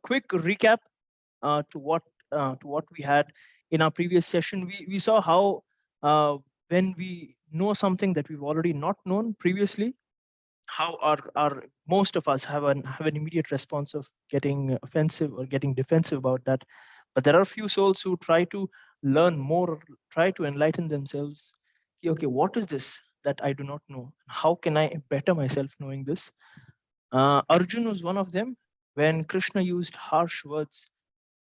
quick recap to what we had in our previous session. We saw how when we know something that we've already not known previously, how our most of us have an immediate response of getting offensive or getting defensive about that. But there are a few souls who try to learn more, or try to enlighten themselves. Okay, what is this that I do not know? How can I better myself knowing this? Arjun was one of them. When Krishna used harsh words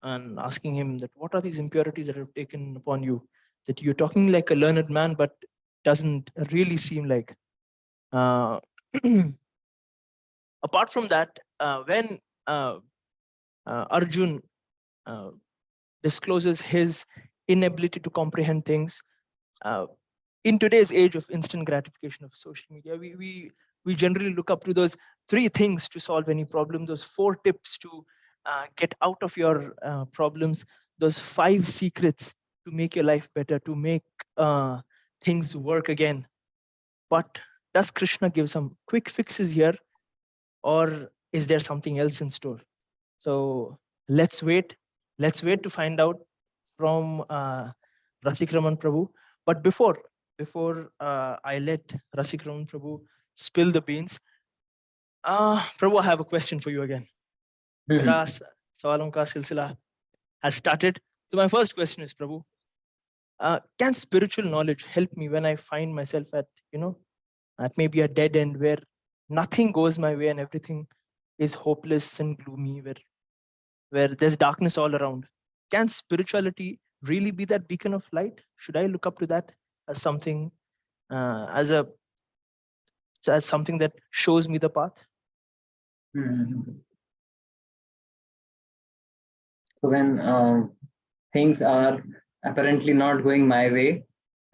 and asking him that what are these impurities that have taken upon you, that you're talking like a learned man, but doesn't really seem like. Uh, apart from that, when Arjun uh, discloses his inability to comprehend things, uh, in today's age of instant gratification of social media, we generally look up to those 3 things to solve any problem, those 4 tips to get out of your problems, those 5 secrets to make your life better, to make things work again. But does Krishna give some quick fixes here, or is there something else in store? So let's wait. Let's wait to find out from Rasikraman Prabhu. But before I let Rasikraman Prabhu spill the beans, Prabhu, I have a question for you again. मेरा सवालों का सिलसिला has started. So my first question is, Prabhu, can spiritual knowledge help me when I find myself at maybe a dead end where nothing goes my way and everything is hopeless and gloomy, where there's darkness all around? Can spirituality really be that beacon of light? Should I look up to that as something, as something that shows me the path? So when things are apparently not going my way,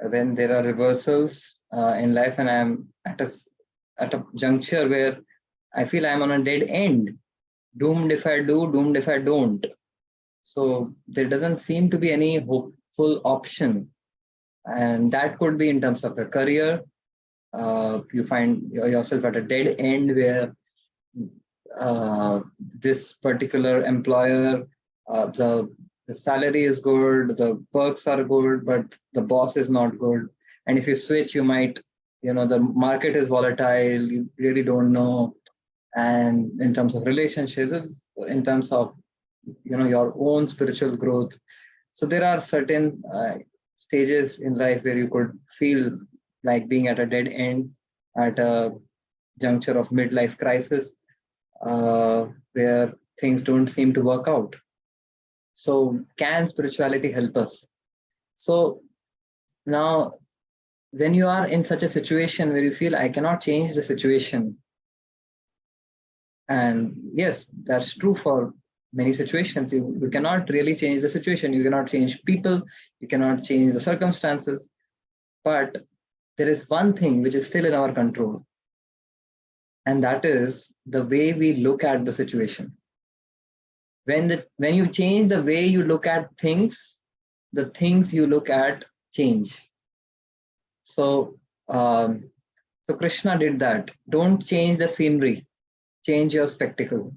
when there are reversals in life, and I'm at a juncture where I feel I'm on a dead end, doomed if I do, doomed if I don't. So there doesn't seem to be any hopeful option, and that could be in terms of a career. You find yourself at a dead end where this particular employer, the salary is good, the perks are good, but the boss is not good. And if you switch, you might, the market is volatile, you really don't know. And in terms of relationships, in terms of, your own spiritual growth. So there are certain stages in life where you could feel like being at a dead end, at a juncture of midlife crisis, where things don't seem to work out. So can spirituality help us? So now, when you are in such a situation where you feel I cannot change the situation, and yes, that's true for many situations. You cannot really change the situation. You cannot change people. You cannot change the circumstances. But there is one thing which is still in our control, and that is the way we look at the situation. When you change the way you look at things, the things you look at change. So Krishna did that. Don't change the scenery, change your spectacle.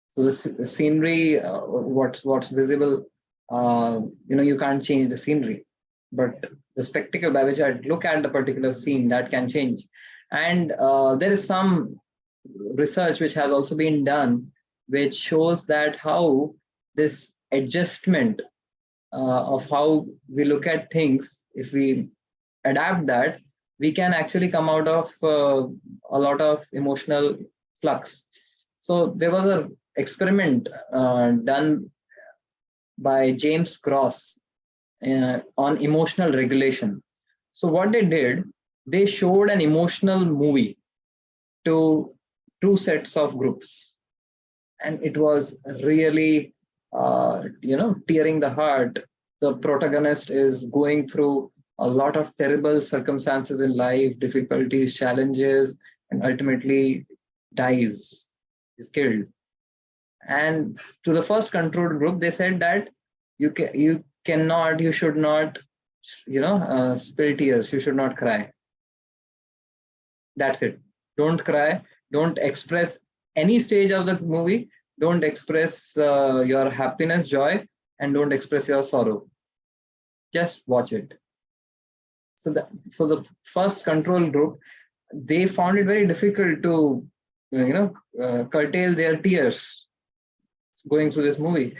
So the scenery, what's visible, you can't change the scenery, but the spectacle by which I look at the particular scene, that can change. And there is some research which has also been done, which shows that how this adjustment of how we look at things, if we adapt that, we can actually come out of a lot of emotional flux. So there was an experiment done by James Cross on emotional regulation. So what they did, they showed an emotional movie to 2 sets of groups, and it was really tearing the heart. The protagonist is going through a lot of terrible circumstances in life, difficulties, challenges, and ultimately dies, is killed. And to the first controlled group, they said that you should not spill tears, you should not cry. That's it. Don't cry, don't express any stage of the movie, don't express your happiness, joy, and don't express your sorrow. Just watch it. So the first control group, they found it very difficult to curtail their tears going through this movie,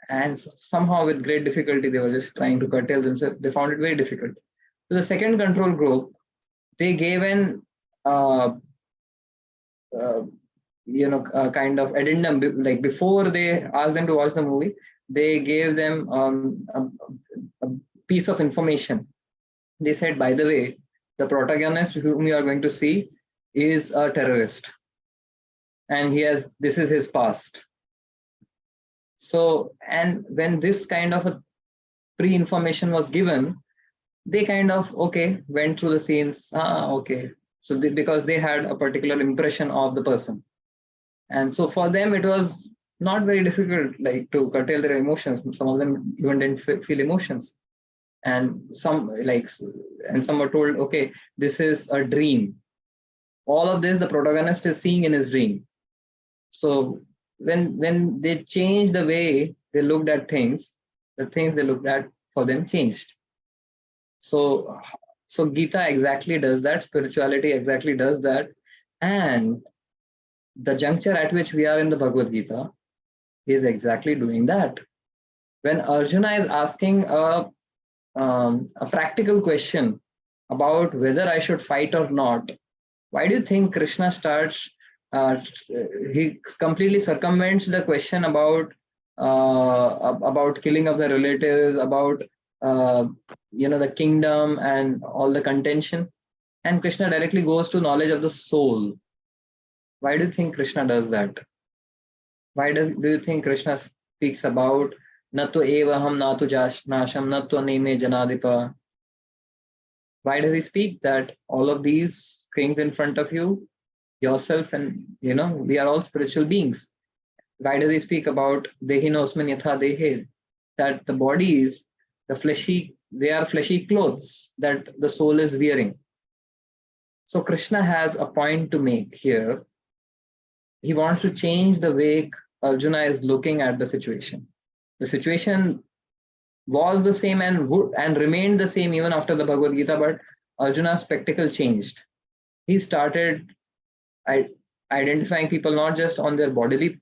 and somehow with great difficulty they were just trying to curtail themselves. They found it very difficult. To the second control group, they gave an kind of addendum, like before they asked them to watch the movie, they gave them a piece of information. They said, by the way, the protagonist whom you are going to see is a terrorist, and this is his past. So, and when this kind of a pre-information was given, they kind of went through the scenes. Okay, so because they had a particular impression of the person, and so for them it was not very difficult, like, to curtail their emotions. Some of them even didn't feel emotions, and some were told, okay, this is a dream. All of this the protagonist is seeing in his dream. So when they changed the way they looked at things, the things they looked at for them changed. So Gita exactly does that. Spirituality exactly does that. And the juncture at which we are in the Bhagavad Gita is exactly doing that. When Arjuna is asking a practical question about whether I should fight or not, why do you think Krishna starts? He completely circumvents the question about killing of the relatives, about the kingdom and all the contention, and Krishna directly goes to knowledge of the soul. Why do you think Krishna does that? Why do you think Krishna speaks about Natto evaham natu nasham natto neme janadipa? Why does he speak that all of these things in front of you, yourself, and we are all spiritual beings? Why does he speak about dehinosmin yatha dehe, that the bodies, they are fleshy clothes that the soul is wearing? So Krishna has a point to make here. He wants to change the way Arjuna is looking at the situation. The situation was the same and remained the same even after the Bhagavad Gita, but Arjuna's spectacle changed. He started identifying people not just on their bodily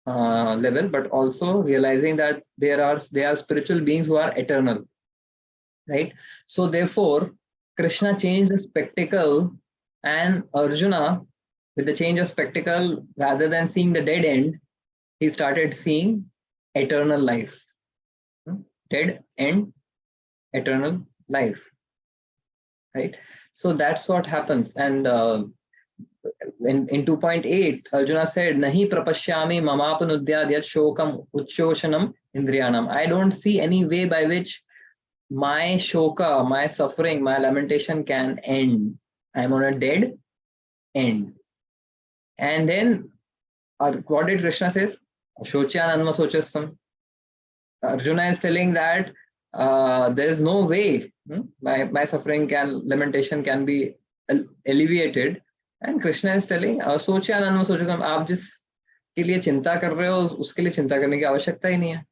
level, but also realizing that they are spiritual beings who are eternal, right? So therefore, Krishna changed the spectacle, and Arjuna, with the change of spectacle, rather than seeing the dead end, he started seeing eternal life. Dead end, eternal life, right? So that's what happens. And in 2.8, Arjuna said, Nahi prapashyami mamapanudyad yat shokam uchoshanam indriyanam. I don't see any way by which my shoka, my suffering, my lamentation can end. I'm on a dead end. And then what did Krishna say? Shocyananma sochastam. Arjuna is telling that there is no way my suffering lamentation can be alleviated. And Krishna is telling, Sochyananma sochastam, aap jiske liye chinta kar rahe ho, uske liye chinta karne ki avashyakta hi nahi hai.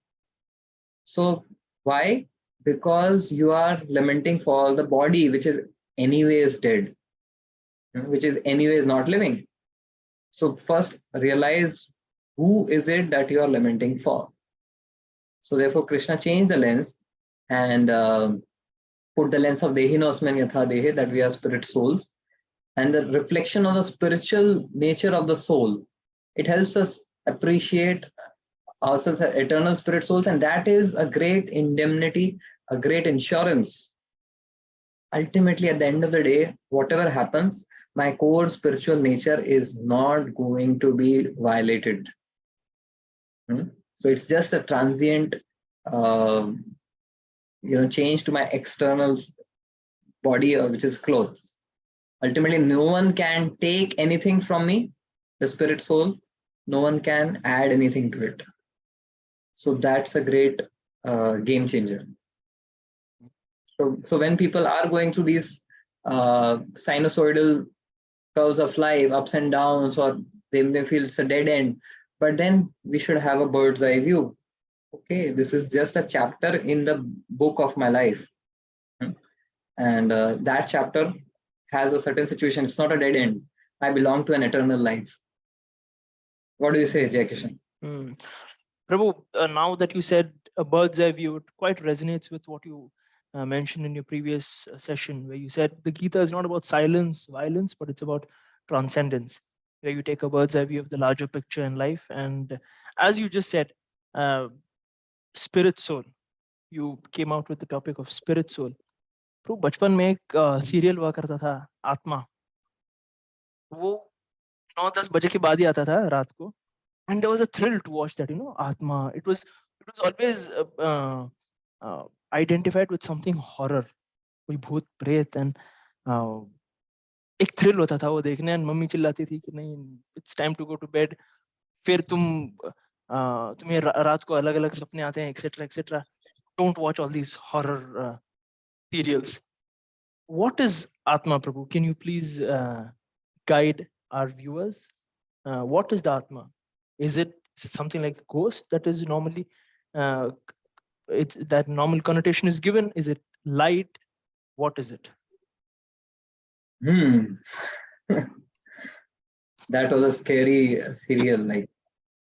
So why? Because you are lamenting for the body which is anyways dead, which is anyways not living. So first realize, who is it that you are lamenting for? So therefore Krishna changed the lens and put the lens of dehinosman yatha dehe, that we are spirit souls, and the reflection of the spiritual nature of the soul. It helps us appreciate ourselves as eternal spirit souls, and that is a great indemnity, a great insurance. Ultimately, at the end of the day, whatever happens, my core spiritual nature is not going to be violated. So it's just a transient change to my external body, which is clothes. Ultimately, no one can take anything from me, the spirit soul. No one can add anything to it. So that's a great game changer. So when people are going through these sinusoidal curves of life, ups and downs, or they may feel it's a dead end, but then we should have a bird's eye view. Okay, this is just a chapter in the book of my life. And that chapter has a certain situation. It's not a dead end. I belong to an eternal life. What do you say, Jai Kishan? Prabhu, now that you said a bird's eye view, it quite resonates with what you mentioned in your previous session, where you said the Gita is not about silence, violence, but it's about transcendence, where you take a bird's eye view of the larger picture in life. And as you just said, spirit soul, you came out with the topic of spirit soul. Prabhu, बचपन में एक serial हुआ करता था आत्मा, वो 9-10 बजे के बाद ही आता था रात को. And there was a thrill to watch that, Atma. It was always identified with something horror, कोई भूत प्रेत, and एक थ्रिल होता था वो देखने. and मम्मी चिल्लाती थी कि नहीं, it's time to go to bed. फिर तुम्हें रात को अलग अलग सपने आते हैं, etc etc. Don't watch all these horror serials. What is Atma, Prabhu? Can you please guide our viewers? What is the Atma? Is it something like a ghost that is normally, it's that normal connotation is given? Is it light? What is it? That was a scary serial. Like,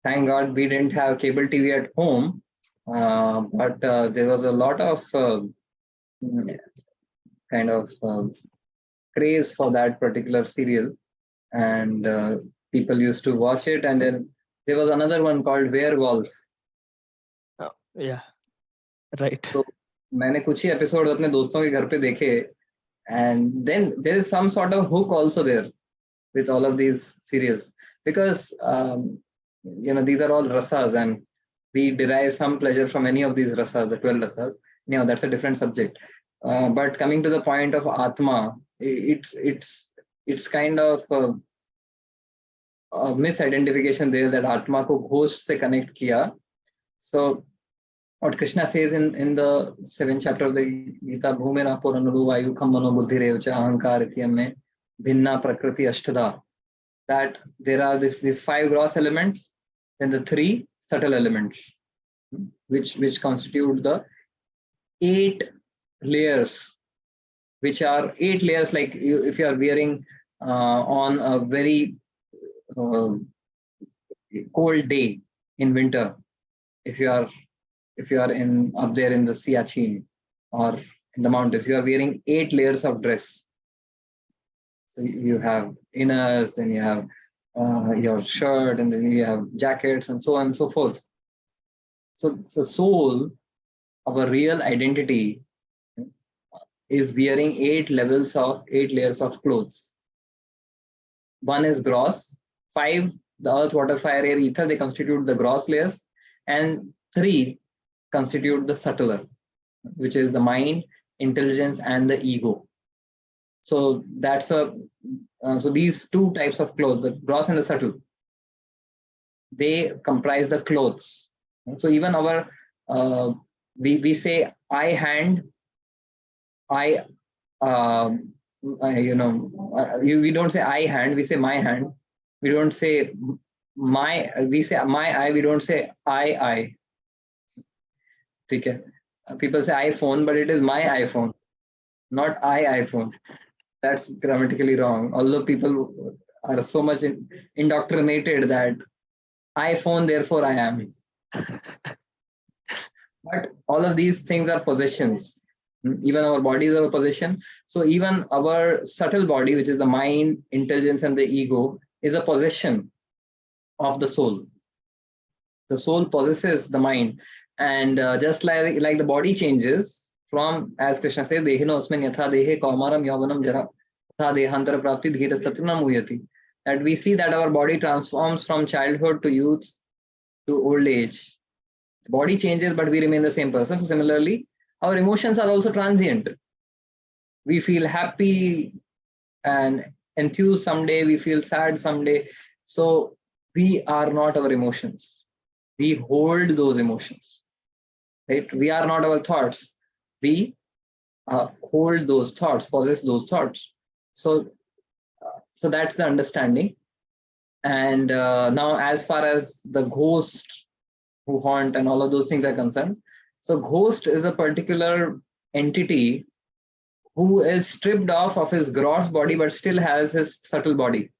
thank God we didn't have cable TV at home, but there was a lot of kind of craze for that particular serial, and people used to watch it. And then there was another one called Werewolf. Oh, yeah, right. So मैंने कुछ ही episode अपने दोस्तों के घर पे देखे, and then there is some sort of hook also there with all of these serials, because these are all rasas, and we derive some pleasure from any of these rasas, the 12 rasas. That's a different subject. But coming to the point of Atma, it's kind of a misidentification there, that Atma ko ghost se connect kiya. So what Krishna says in the 7th chapter of the Gita, Bhumira Puranuru Vayu Khammano Buddhi Revcha Ahankar Ityame Bhinna Prakriti Ashtada, that there are these 5 gross elements and the 3 subtle elements, which constitute the 8 layers, which are 8 layers. Like if you are wearing on a very cold day in winter, if you are up there in the Siachen or in the mountains, you are wearing 8 layers of dress. So you have inners, and you have your shirt, and then you have jackets, and so on and so forth. So the soul, our real identity, is wearing 8 layers of clothes. 1 is gross, 5, the earth, water, fire, air, ether, they constitute the gross layers, and 3 constitute the subtler, which is the mind, intelligence, and the ego. So that's so these 2 types of clothes, the gross and the subtle, they comprise the clothes. So even our we say I hand, we don't say I hand, we say my hand. We don't say we say my eye, we don't say I. Okay. People say iPhone, but it is my iPhone, not iPhone. That's grammatically wrong. Although people are so much indoctrinated that iPhone, therefore I am. But all of these things are possessions. Even our bodies are a possession. So even our subtle body, which is the mind, intelligence, and the ego, is a possession of the soul. The soul possesses the mind. And just like the body changes from, as Krishna says, Dehino asmin yatha dehe kaumaram yavanam jara tha dehantara prapti dhiras tatrina muyati. That we see that our body transforms from childhood to youth to old age. The body changes, but we remain the same person. So similarly, our emotions are also transient. We feel happy and enthused someday, we feel sad someday. So we are not our emotions. We hold those emotions. Right? We are not our thoughts. We hold those thoughts, possess those thoughts. So that's the understanding. And now, as far as the ghost who haunt and all of those things are concerned, so ghost is a particular entity who is stripped off of his gross body but still has his subtle body.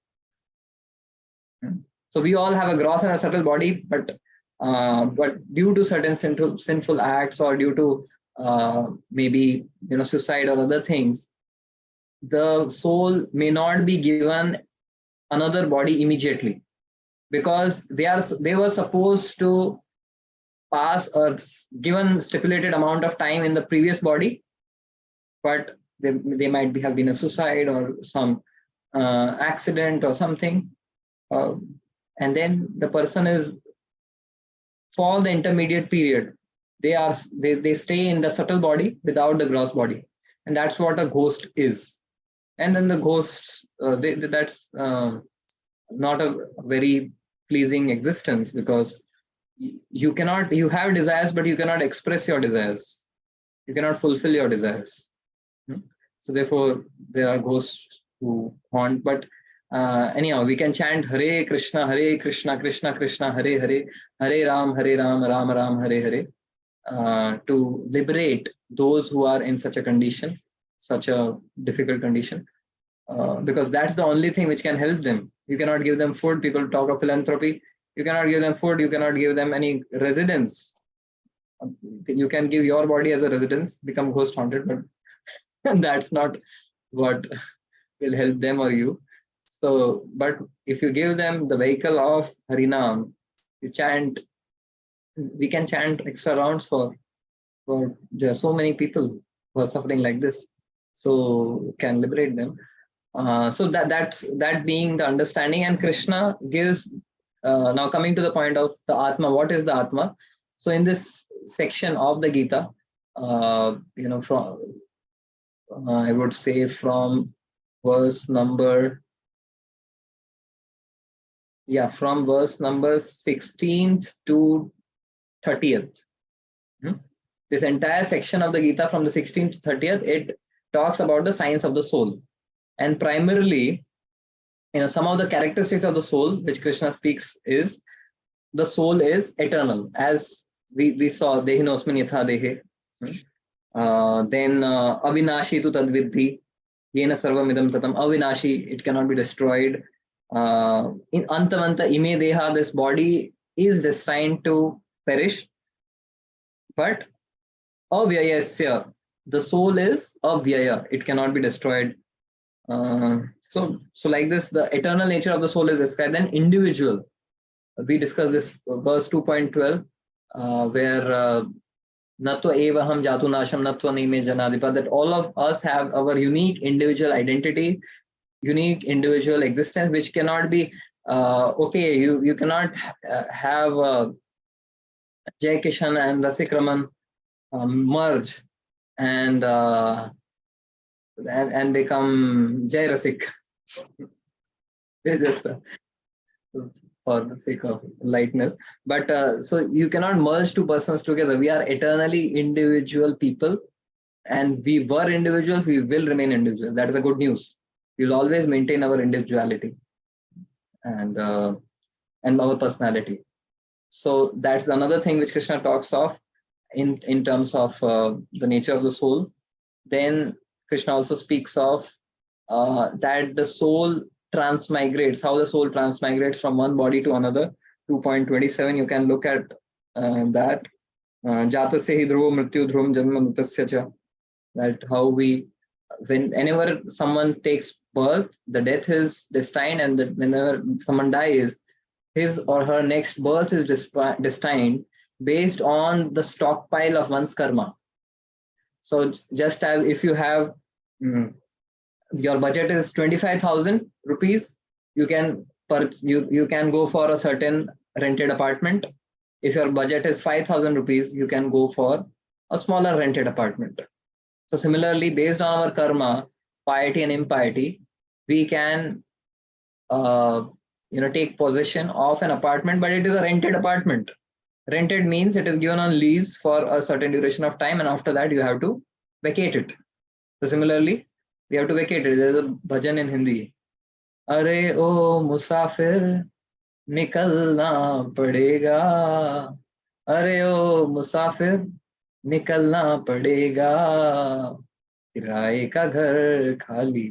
So we all have a gross and a subtle body, but due to certain sinful acts, or due to maybe suicide or other things, the soul may not be given another body immediately, because they were supposed to pass a given stipulated amount of time in the previous body, but they might have been a suicide or some accident or something, and then the person is, for the intermediate period, they stay in the subtle body without the gross body, and that's what a ghost is. And then the ghosts, that's not a very pleasing existence, because you have desires, but you cannot express your desires, you cannot fulfill your desires. So therefore there are ghosts who haunt. But anyhow, we can chant Hare Krishna, Krishna Krishna, Hare Hare, Hare Ram, Ram Ram, Hare Hare, to liberate those who are in such a condition, such a difficult condition, because that's the only thing which can help them. You cannot give them food. People talk of philanthropy. You cannot give them food. You cannot give them any residence. You can give your body as a residence, become ghost haunted, but that's not what will help them or you. So, but if you give them the vehicle of Harinam, we can chant extra rounds for there are so many people who are suffering like this, so can liberate them. So that being the understanding, and Krishna gives, now coming to the point of the Atma, what is the Atma? So in this section of the Gita, from I would say from verse number 16th to 30th. This entire section of the Gita from the 16th to 30th, it talks about the science of the soul. And primarily, some of the characteristics of the soul which Krishna speaks is, the soul is eternal, as we saw, Dehinosmin Yatha Dehe. Then Avinashi tu tadviddhi, Yena sarvam idam tatam. Avinashi, it cannot be destroyed. In Antamanta ime deha, this body is destined to perish. But avyayasya, the soul is avyaya, it cannot be destroyed. So like this, the eternal nature of the soul is described. Then individual, we discussed this verse 2.12, where Natva evaham jatu nasham natva nime janadipa, that all of us have our unique individual identity, unique individual existence, which cannot be you cannot have Jai Kishan and Rasik Raman merge and become Jai Rasik. Just for the sake of lightness, but so you cannot merge two persons together. We are eternally individual people, and we were individuals, we will remain individuals. That is a good news. We'll always maintain our individuality and our personality. So that's another thing which Krishna talks of in terms of the nature of the soul. Then Krishna also speaks of that the soul transmigrates, how the soul transmigrates from one body to another. 2.27, you can look at that. Jatasya hi dhruvo mrityu dhruvam janma mritasya cha. That how whenever someone takes birth, the death is destined, and that whenever someone dies, his or her next birth is destined based on the stockpile of one's karma. So just as if you have your budget is 25,000 rupees, you can go for a certain rented apartment. If your budget is 5,000 rupees, you can go for a smaller rented apartment. So similarly, based on our karma, piety and impiety, we can take possession of an apartment, but it is a rented apartment. Rented means it is given on lease for a certain duration of time, and after that you have to vacate it. So similarly, we have to vacate it. There is a bhajan in Hindi. अरे ओ मुसाफिर निकलना पड़ेगा, अरे ओ मुसाफिर निकलना पड़ेगा, किराए का घर खाली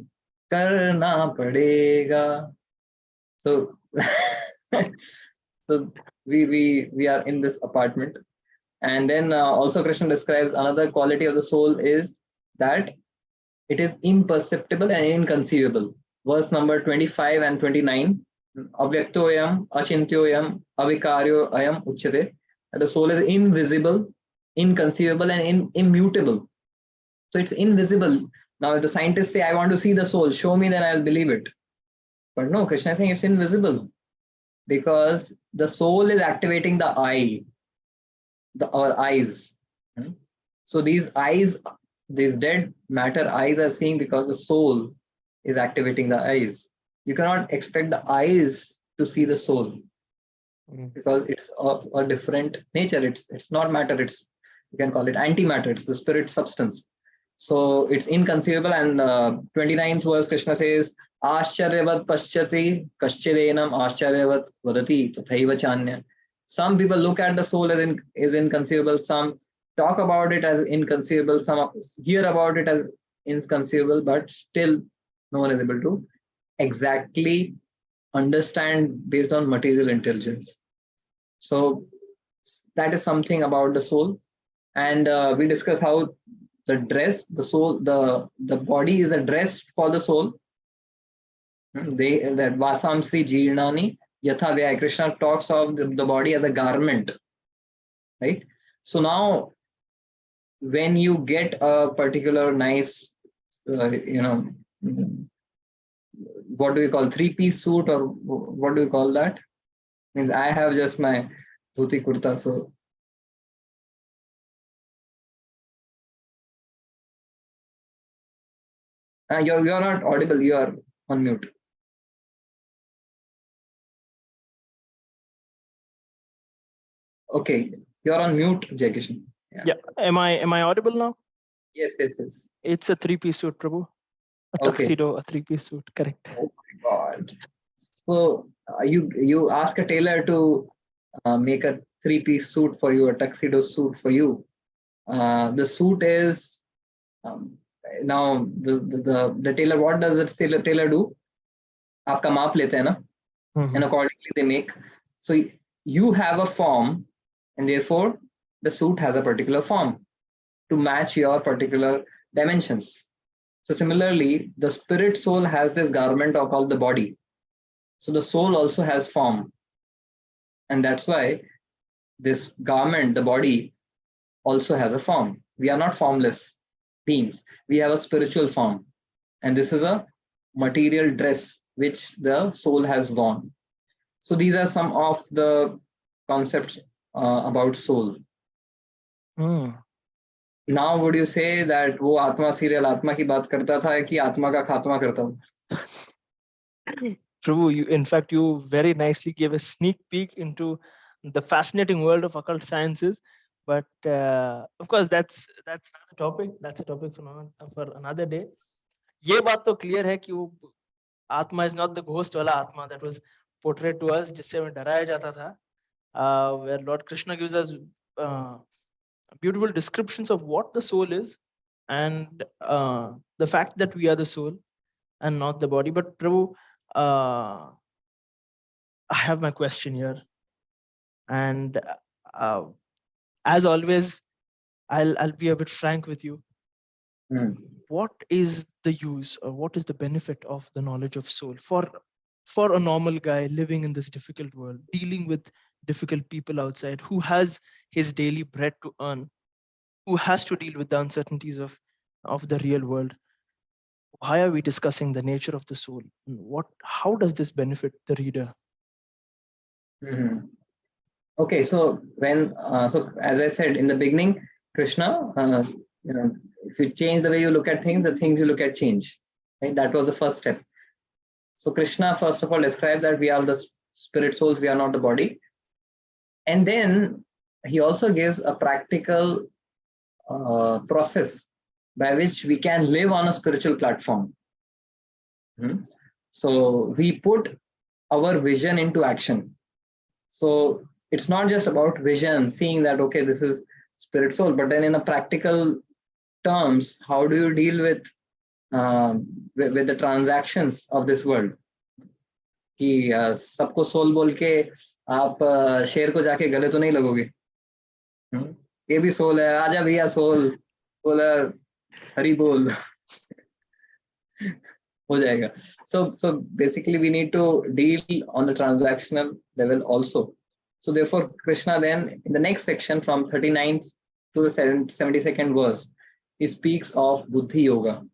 करना पड़ेगा. So, so we are in this apartment, and then also Krishna describes another quality of the soul is that it is imperceptible and inconceivable. Verse number 25 and 29. Avyaktoyam, achintyoyam, avikaryo ayam uchyate. The soul is invisible, inconceivable, and immutable. So it's invisible. Now, if the scientists say, I want to see the soul, show me, then I'll believe it. But no, Krishna is saying it's invisible because the soul is activating the eye, our eyes. So these eyes, these dead matter eyes are seeing because the soul is activating the eyes. You cannot expect the eyes to see the soul because it's of a different nature. It's not matter. It's, you can call it antimatter. It's the spirit substance. So it's inconceivable. And 29th verse, Krishna says, Ascharyavat paschati kaschidenam ascharyavat vadati tathaiva chanya. Some people look at the soul as inconceivable. Some talk about it as inconceivable. Some hear about it as inconceivable, but still no one is able to exactly understand based on material intelligence. So that is something about the soul. And we discussed how the dress, the soul, the body is a dress for the soul. That Vasamsri Jirnani Yatha Vyaya. Krishna talks of the body as a garment, right? So now, when you get a particular nice, what do you call, three-piece suit, or what do you call that? Means I have just my dhoti kurta, so you're not audible. You are on mute. Okay, you're on mute, Jai Kishan. Yeah. Am I audible now? Yes. It's a three-piece suit, Prabhu. A Okay. tuxedo, a three-piece suit. Correct. Oh my God. So you ask a tailor to make a three-piece suit for you, a tuxedo suit for you. The suit is now the tailor. What does the tailor do? आपका माप लेते हैं ना, and accordingly they make. So you have a form, and therefore the suit has a particular form to match your particular dimensions. So similarly, the spirit soul has this garment called the body. So the soul also has form, and that's why this garment, the body, also has a form. We are not formless beings. We have a spiritual form, and this is a material dress which the soul has worn. So these are some of the concepts about soul. Now, would you say that वो आत्मा serial आत्मा की बात करता था कि आत्मा का खात्मा करता था? Prabhu, you very nicely gave a sneak peek into the fascinating world of occult sciences. But of course, that's another topic. That's a topic for another day. ये बात तो clear है कि वो आत्मा is not the ghost वाला आत्मा that was portrayed to us, जिससे हमें डराया जाता था. Where Lord Krishna gives us beautiful descriptions of what the soul is, and the fact that we are the soul and not the body. But Prabhu, I have my question here, and as always, I'll be a bit frank with you. What is the use, or what is the benefit of the knowledge of soul for a normal guy living in this difficult world, dealing with difficult people outside, who has his daily bread to earn, who has to deal with the uncertainties of the real world? Why are we discussing the nature of the soul? How does this benefit the reader? Okay, so when so as I said in the beginning, Krishna, if you change the way you look at things, the things you look at change. Right? That was the first step. So Krishna, first of all, described that we are the spirit souls, we are not the body. And then he also gives a practical process by which we can live on a spiritual platform. So we put our vision into action. So it's not just about vision, seeing that, okay, this is spirit soul, but then in a practical terms, how do you deal with the transactions of this world? कि सबको soul बोल के आप शेर को जाके गले तो नहीं लगोगे, ये भी सोल है, आजा भैया सोल बोला, हरी बोल हो जाएगा. So basically we need to deal on the transactional level also. So therefore Krishna then in the next section from 39th to the 72nd verse, he speaks of Buddhi Yoga,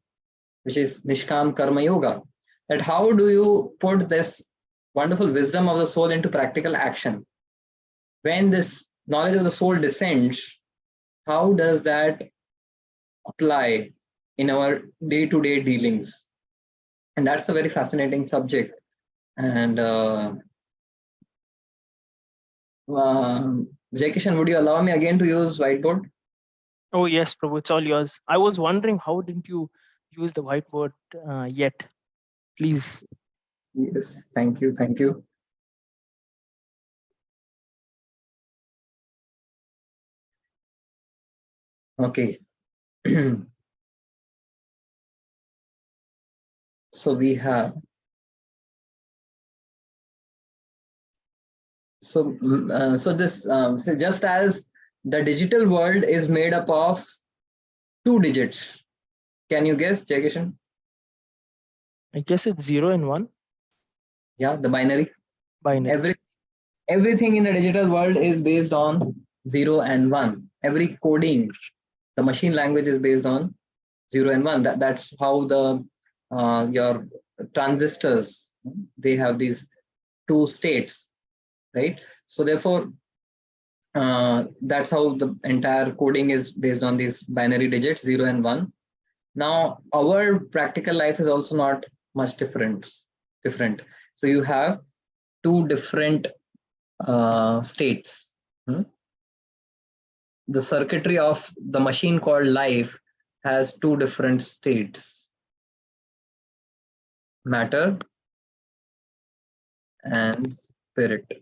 which is Nishkam Karma Yoga. That how do you put this wonderful wisdom of the soul into practical action? When this knowledge of the soul descends, how does that apply in our day-to-day dealings? And that's a very fascinating subject. And Jaikishan, would you allow me again to use whiteboard? Oh yes, Prabhu, it's all yours. I was wondering, how didn't you use the whiteboard yet? Please. Yes, thank you, thank you. Okay. So we have, so just as the digital world is made up of 2 digits, can you guess, Jaikishan? I guess it's 0 and 1. Yeah, the binary. Binary. Everything in the digital world is based on 0 and 1. Every coding, the machine language is based on 0 and 1. That's how the your transistors, they have these 2 states, right? So therefore that's how the entire coding is based on these binary digits, 0 and 1. Now our practical life is also not much different. So you have 2 different states. The circuitry of the machine called life has 2 different states: matter and spirit.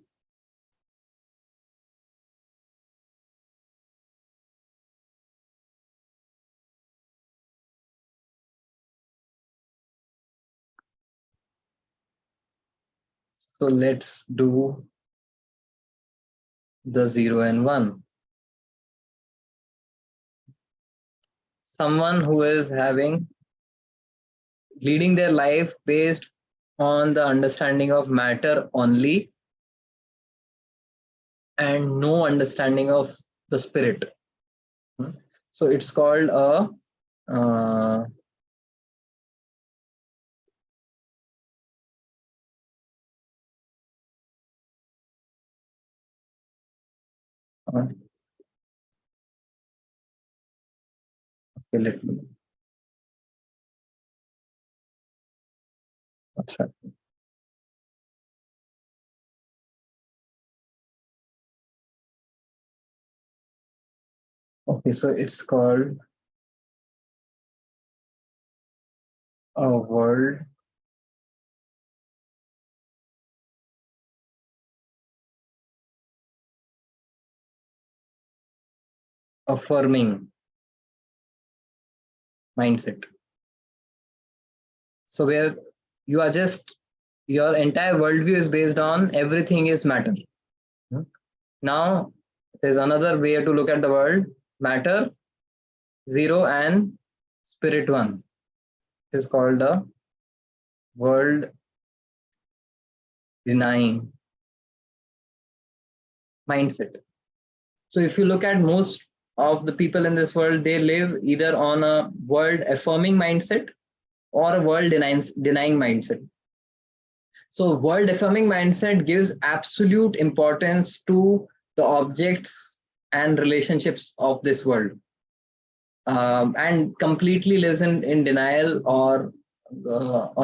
So let's do the 0 and 1. Someone who is leading their life based on the understanding of matter only and no understanding of the spirit. So it's called a okay, let me. What's that? Okay, so it's called a world affirming mindset. So where you are just, your entire worldview is based on everything is matter. Now there's another way to look at the world: matter 0 and spirit 1. It is called a world denying mindset. So if you look at most of the people in this world, they live either on a world affirming mindset or a world denying mindset. So world affirming mindset gives absolute importance to the objects and relationships of this world, and completely lives in denial or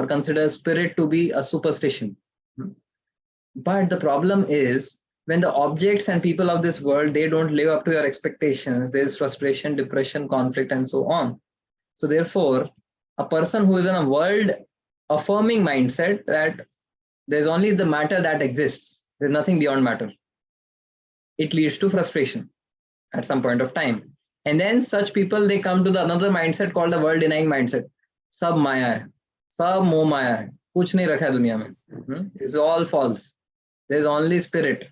considers spirit to be a superstition. But the problem is, when the objects and people of this world, they don't live up to your expectations, there's frustration, depression, conflict, and so on. So therefore, a person who is in a world affirming mindset that there's only the matter that exists. There's nothing beyond matter. It leads to frustration at some point of time. And then such people, they come to the another mindset called the world denying mindset. Sab maya hai, sab moh maya hai, kuch nahi rakha hai duniya mein. It's all false. There's only spirit.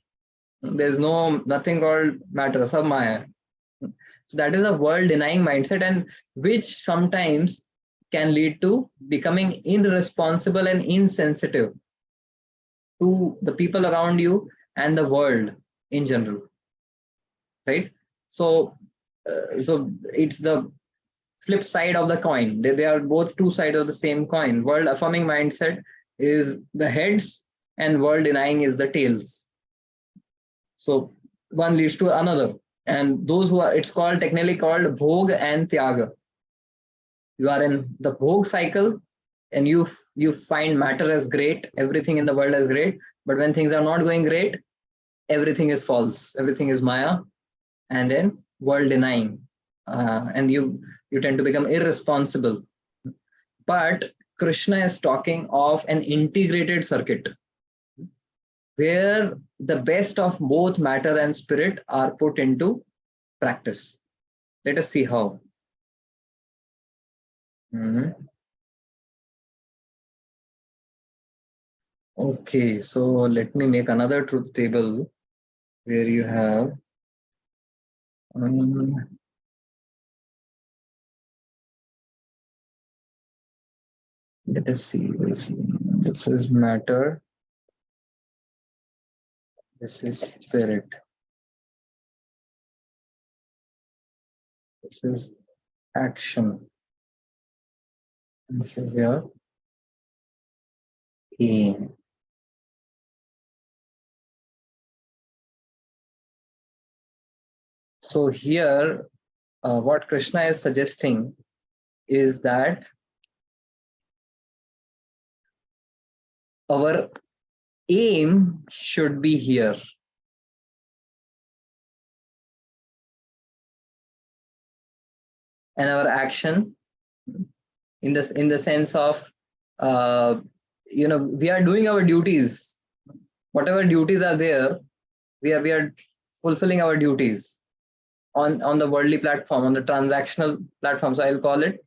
There's nothing called matter. Sab maya hai. So that is a world denying mindset, and which sometimes can lead to becoming irresponsible and insensitive to the people around you and the world in general, right? So it's the flip side of the coin. They are both two sides of the same coin. World affirming mindset is the heads and world denying is the tails. So one leads to another, and those who are, it's called, technically called bhog and tyaga. You are in the bhog cycle and you find matter as great, everything in the world as great, but when things are not going great, everything is false, everything is maya, and then world denying, and you tend to become irresponsible. But Krishna is talking of an integrated circuit where the best of both matter and spirit are put into practice. Let us see how. Okay, so let me make another truth table where you have let us see, this is matter, this is spirit, this is action, this is your aim. So here, what Krishna is suggesting is that our aim should be here. And our action, in the sense of, we are doing our duties. Whatever duties are there, we are fulfilling our duties on the worldly platform, on the transactional platform. So I'll call it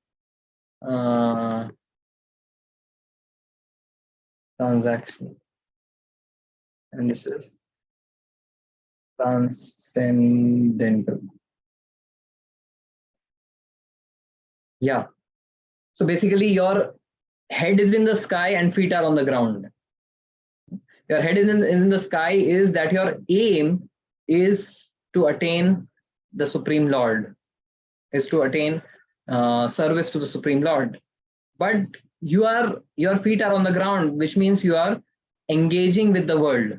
transaction, and this is transcendental. Yeah. So basically, your head is in the sky and feet are on the ground. Your head is in the sky is that your aim is to attain the Supreme Lord, is to attain service to the Supreme Lord. But your feet are on the ground, which means you are engaging with the world.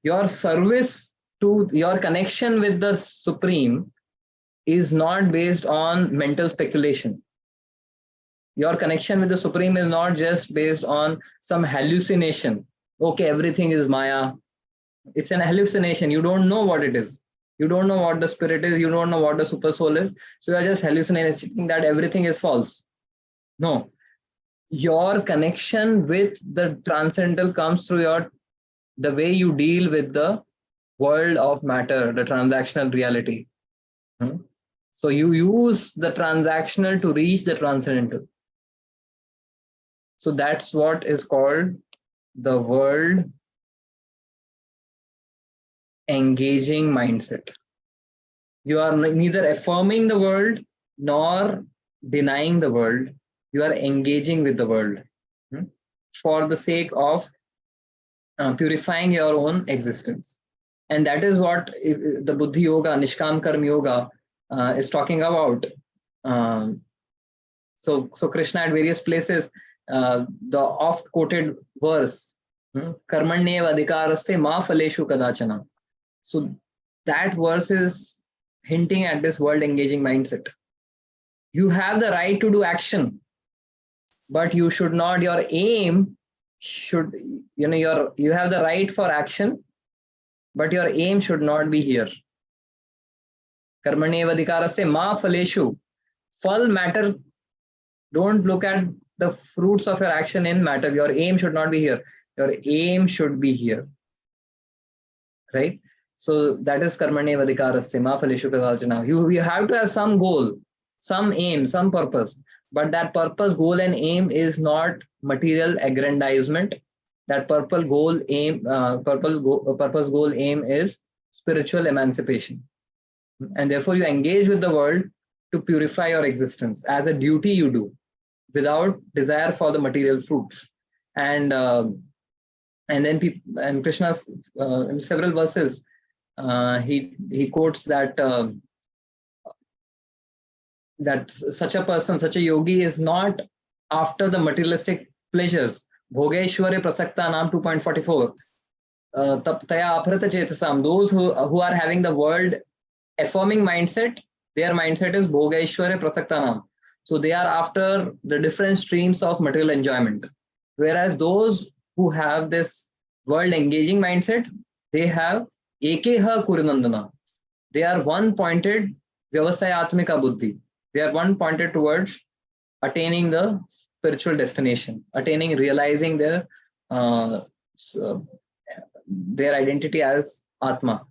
Your service to your connection with the Supreme is not based on mental speculation. Your connection with the Supreme is not just based on some hallucination. Okay, everything is Maya. It's an hallucination. You don't know what it is. You don't know what the spirit is. You don't know what the super soul is. So you are just hallucinating that everything is false. No. Your connection with the transcendental comes through the way you deal with the world of matter, the transactional reality. So you use the transactional to reach the transcendental. So that's what is called the world engaging mindset. You are neither affirming the world nor denying the world. You are engaging with the world for the sake of purifying your own existence. And that is what the Buddhi Yoga, Nishkam Karma Yoga is talking about. So Krishna at various places, the oft quoted verse, Karmanyev adhikaraste ma phaleshu kadachana. So that verse is hinting at this world engaging mindset. You have the right to do action, but you should not, your aim should, you have the right for action, but your aim should not be here. Karmanyev adhikaraste ma phaleshu. Phal matter, don't look at the fruits of your action in matter. Your aim should not be here. Your aim should be here. Right? So that is karmane vadikaraste ma phaleshu kadalchana. You have to have some goal, some aim, some purpose. But that purpose, goal, and aim is not material aggrandizement. That purpose, goal, aim is spiritual emancipation. And therefore, you engage with the world to purify your existence as a duty you do, without desire for the material fruits. And then Krishna, in several verses, he quotes that that such a person, such a yogi, is not after the materialistic pleasures. Bhogeshware prasakta nam 2.44. Taptaya aprata chetasam. Those who are having the world affirming mindset, their mindset is Bhogeshware prasakta nam. So they are after the different streams of material enjoyment. Whereas those who have this world engaging mindset, they have Ekeha Kurinandana. They are one pointed Vyavasayatmika Buddhi. They are one pointed towards attaining the spiritual destination, realizing their identity as Atma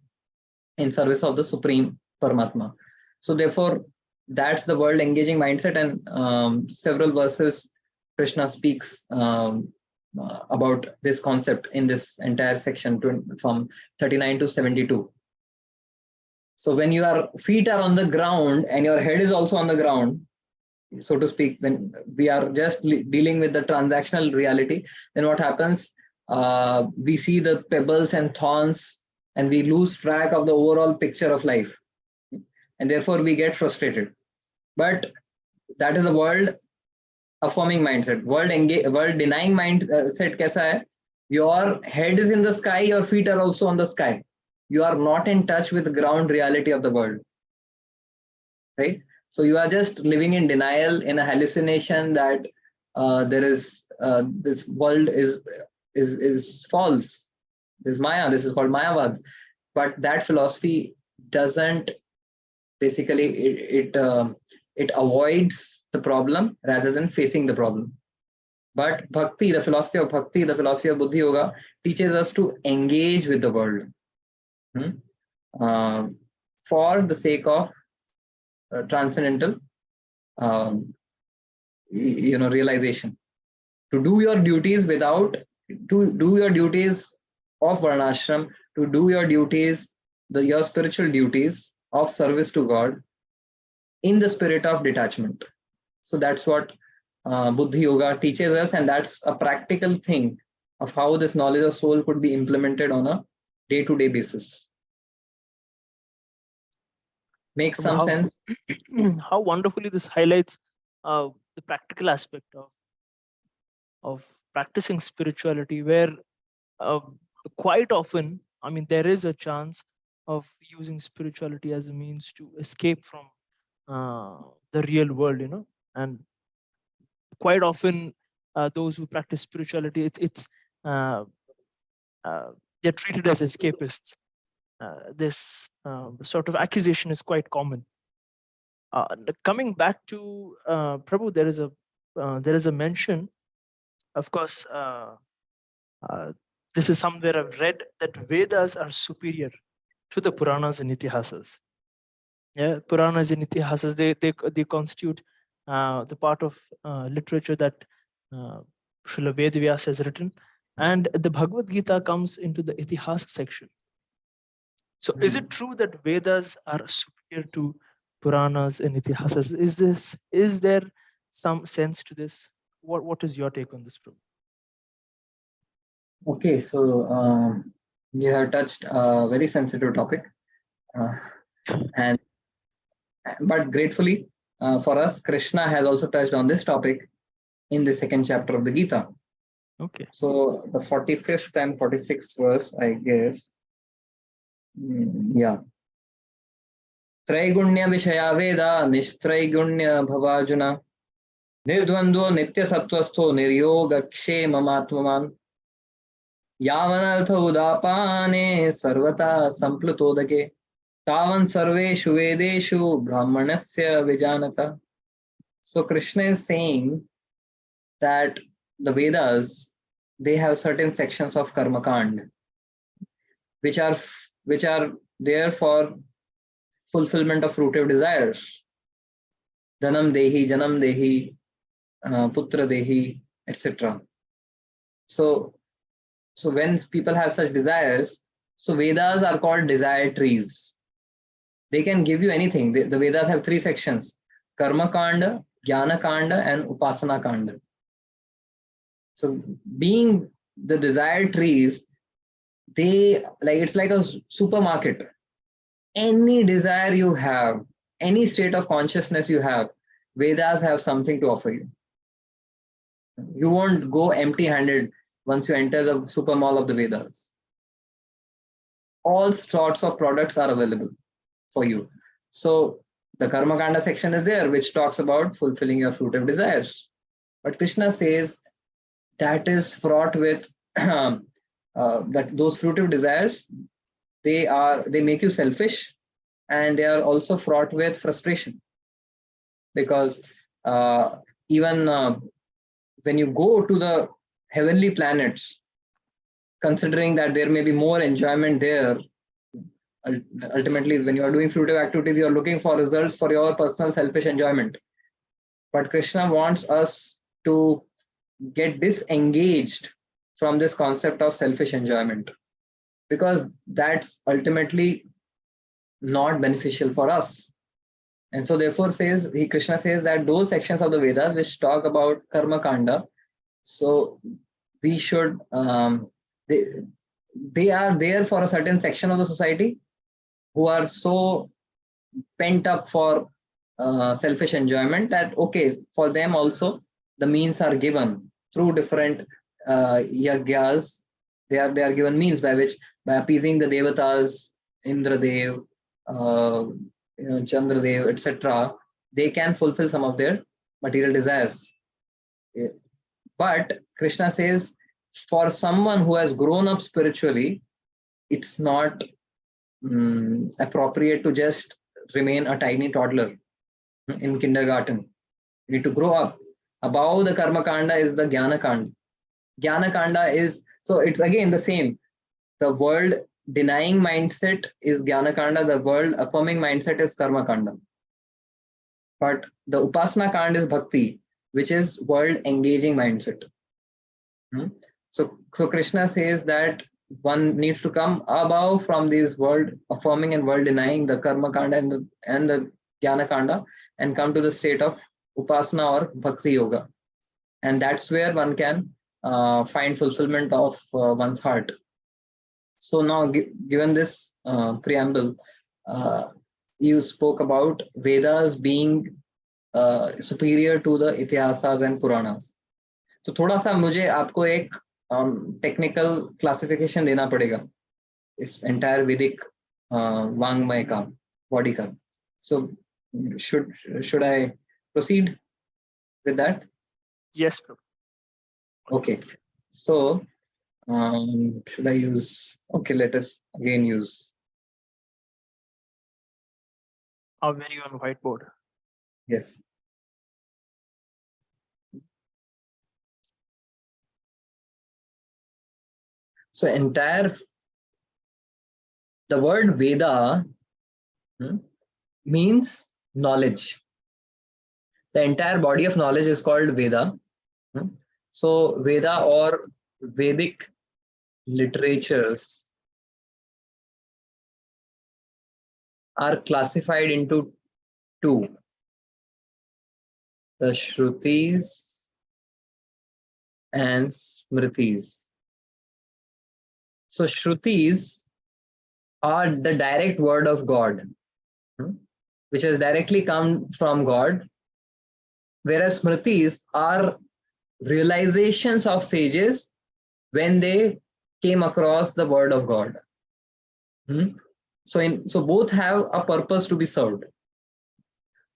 in service of the Supreme Paramatma. So therefore, that's the world engaging mindset. And several verses Krishna speaks about this concept in this entire section from 39 to 72. So when your feet are on the ground and your head is also on the ground, so to speak, when we are just dealing with the transactional reality, then what happens? We see the pebbles and thorns and we lose track of the overall picture of life. And therefore we get frustrated. But that is a world affirming mindset. World denying mindset kaisa hai? Your head is in the sky, your feet are also on the sky. You are not in touch with the ground reality of the world. Right? So you are just living in denial, in a hallucination that there is this world is false. This Maya, this is called Mayavad. But that philosophy doesn't basically, it avoids the problem rather than facing the problem. But bhakti, the philosophy of bhakti, the philosophy of Buddhi Yoga, teaches us to engage with the world for the sake of transcendental realization. To do your duties to do your duties of varnashram, to do your duties, your spiritual duties of service to God in the spirit of detachment. So that's what Buddhi Yoga teaches us, and that's a practical thing of how this knowledge of soul could be implemented on a day-to-day basis. Makes some sense? How wonderfully this highlights the practical aspect of practicing spirituality, where quite often, I mean, there is a chance of using spirituality as a means to escape from the real world, and quite often those who practice spirituality, they're treated as escapists. This sort of accusation is quite common. Coming back to Prabhu, there is a mention, of course, this is somewhere I've read, that Vedas are superior to the Puranas and Itihasas. Yeah, Puranas and Itihasas, they constitute the part of literature that Srila Vedvyasa has written, and the Bhagavad Gita comes into the Itihasa section. So is it true that Vedas are superior to Puranas and Itihasas? Is there some sense to this? What is your take on this, Prabhu? Okay, so you have touched a very sensitive topic, but gratefully for us, Krishna has also touched on this topic in the second chapter of the Gita. Okay. So the 45th and 46th verse, I guess. Yeah. Traigunya Vishaya Veda Nishtraigunya Bhavajuna Nirdvandvo Nitya Sattvasto Niryoga Kshema Matvaman Yavanartha Udapane Sarvata Samplutodake Tavan Sarveshu Vedeshu Brahmanasya Vijanata. So Krishna is saying that the Vedas, they have certain sections of Karma Kand, which are there for fulfillment of fruitive desires. Dhanam Dehi, Janam Dehi, Putra Dehi, etc. So when people have such desires, so Vedas are called desire trees. They can give you anything. The Vedas have 3 sections: Karma Kanda, Jnana Kanda, and Upasana Kanda. So being the desired trees, it's like a supermarket. Any desire you have, any state of consciousness you have, Vedas have something to offer you. You won't go empty-handed once you enter the super mall of the Vedas. All sorts of products are available for you. So the Karma Kanda section is there, which talks about fulfilling your fruitive desires. But Krishna says that is fraught with that those fruitive desires, they make you selfish, and they are also fraught with frustration, because even when you go to the heavenly planets, considering that there may be more enjoyment there, ultimately when you are doing fruitive activities, you are looking for results for your personal selfish enjoyment. But Krishna wants us to get disengaged from this concept of selfish enjoyment, because that's ultimately not beneficial for us. And so therefore Krishna says that those sections of the Vedas which talk about Karma Kanda, so we should, they are there for a certain section of the society who are so pent up for selfish enjoyment that, okay, for them also the means are given through different yagyas. They are given means by appeasing the devatas, Indradev, Chandradev, etc. They can fulfill some of their material desires. But Krishna says, for someone who has grown up spiritually, it's not appropriate to just remain a tiny toddler in kindergarten. You need to grow up. Above the Karma Kanda is the Jnana Kanda. Jnana Kanda is, so it's again the same. The world denying mindset is Jnana Kanda, the world affirming mindset is Karma Kanda. But the Upasana Kanda is Bhakti, which is world engaging mindset. So Krishna says that one needs to come above from these world affirming and world denying, the Karma Kanda and the Jnana Kanda, and come to the state of Upasana or Bhakti Yoga. And that's where one can find fulfillment of one's heart. So now, given this preamble, you spoke about Vedas being superior to the Itihasas and Puranas. तो थोड़ा सा मुझे आपको एक technical classification देना पड़ेगा इस entire वैदिक वांग्मय का, बॉडी का. So should I proceed with that? Yes, Prabhu. Okay. So should I use, okay, let us again use Our very own whiteboard. yes. So the word Veda means knowledge. The entire body of knowledge is called Veda. So Veda or Vedic literatures are classified into 2: the Shrutis and Smritis. So Shrutis are the direct word of God, which has directly come from God, whereas Smritis are realizations of sages when they came across the word of God. So both have a purpose to be served.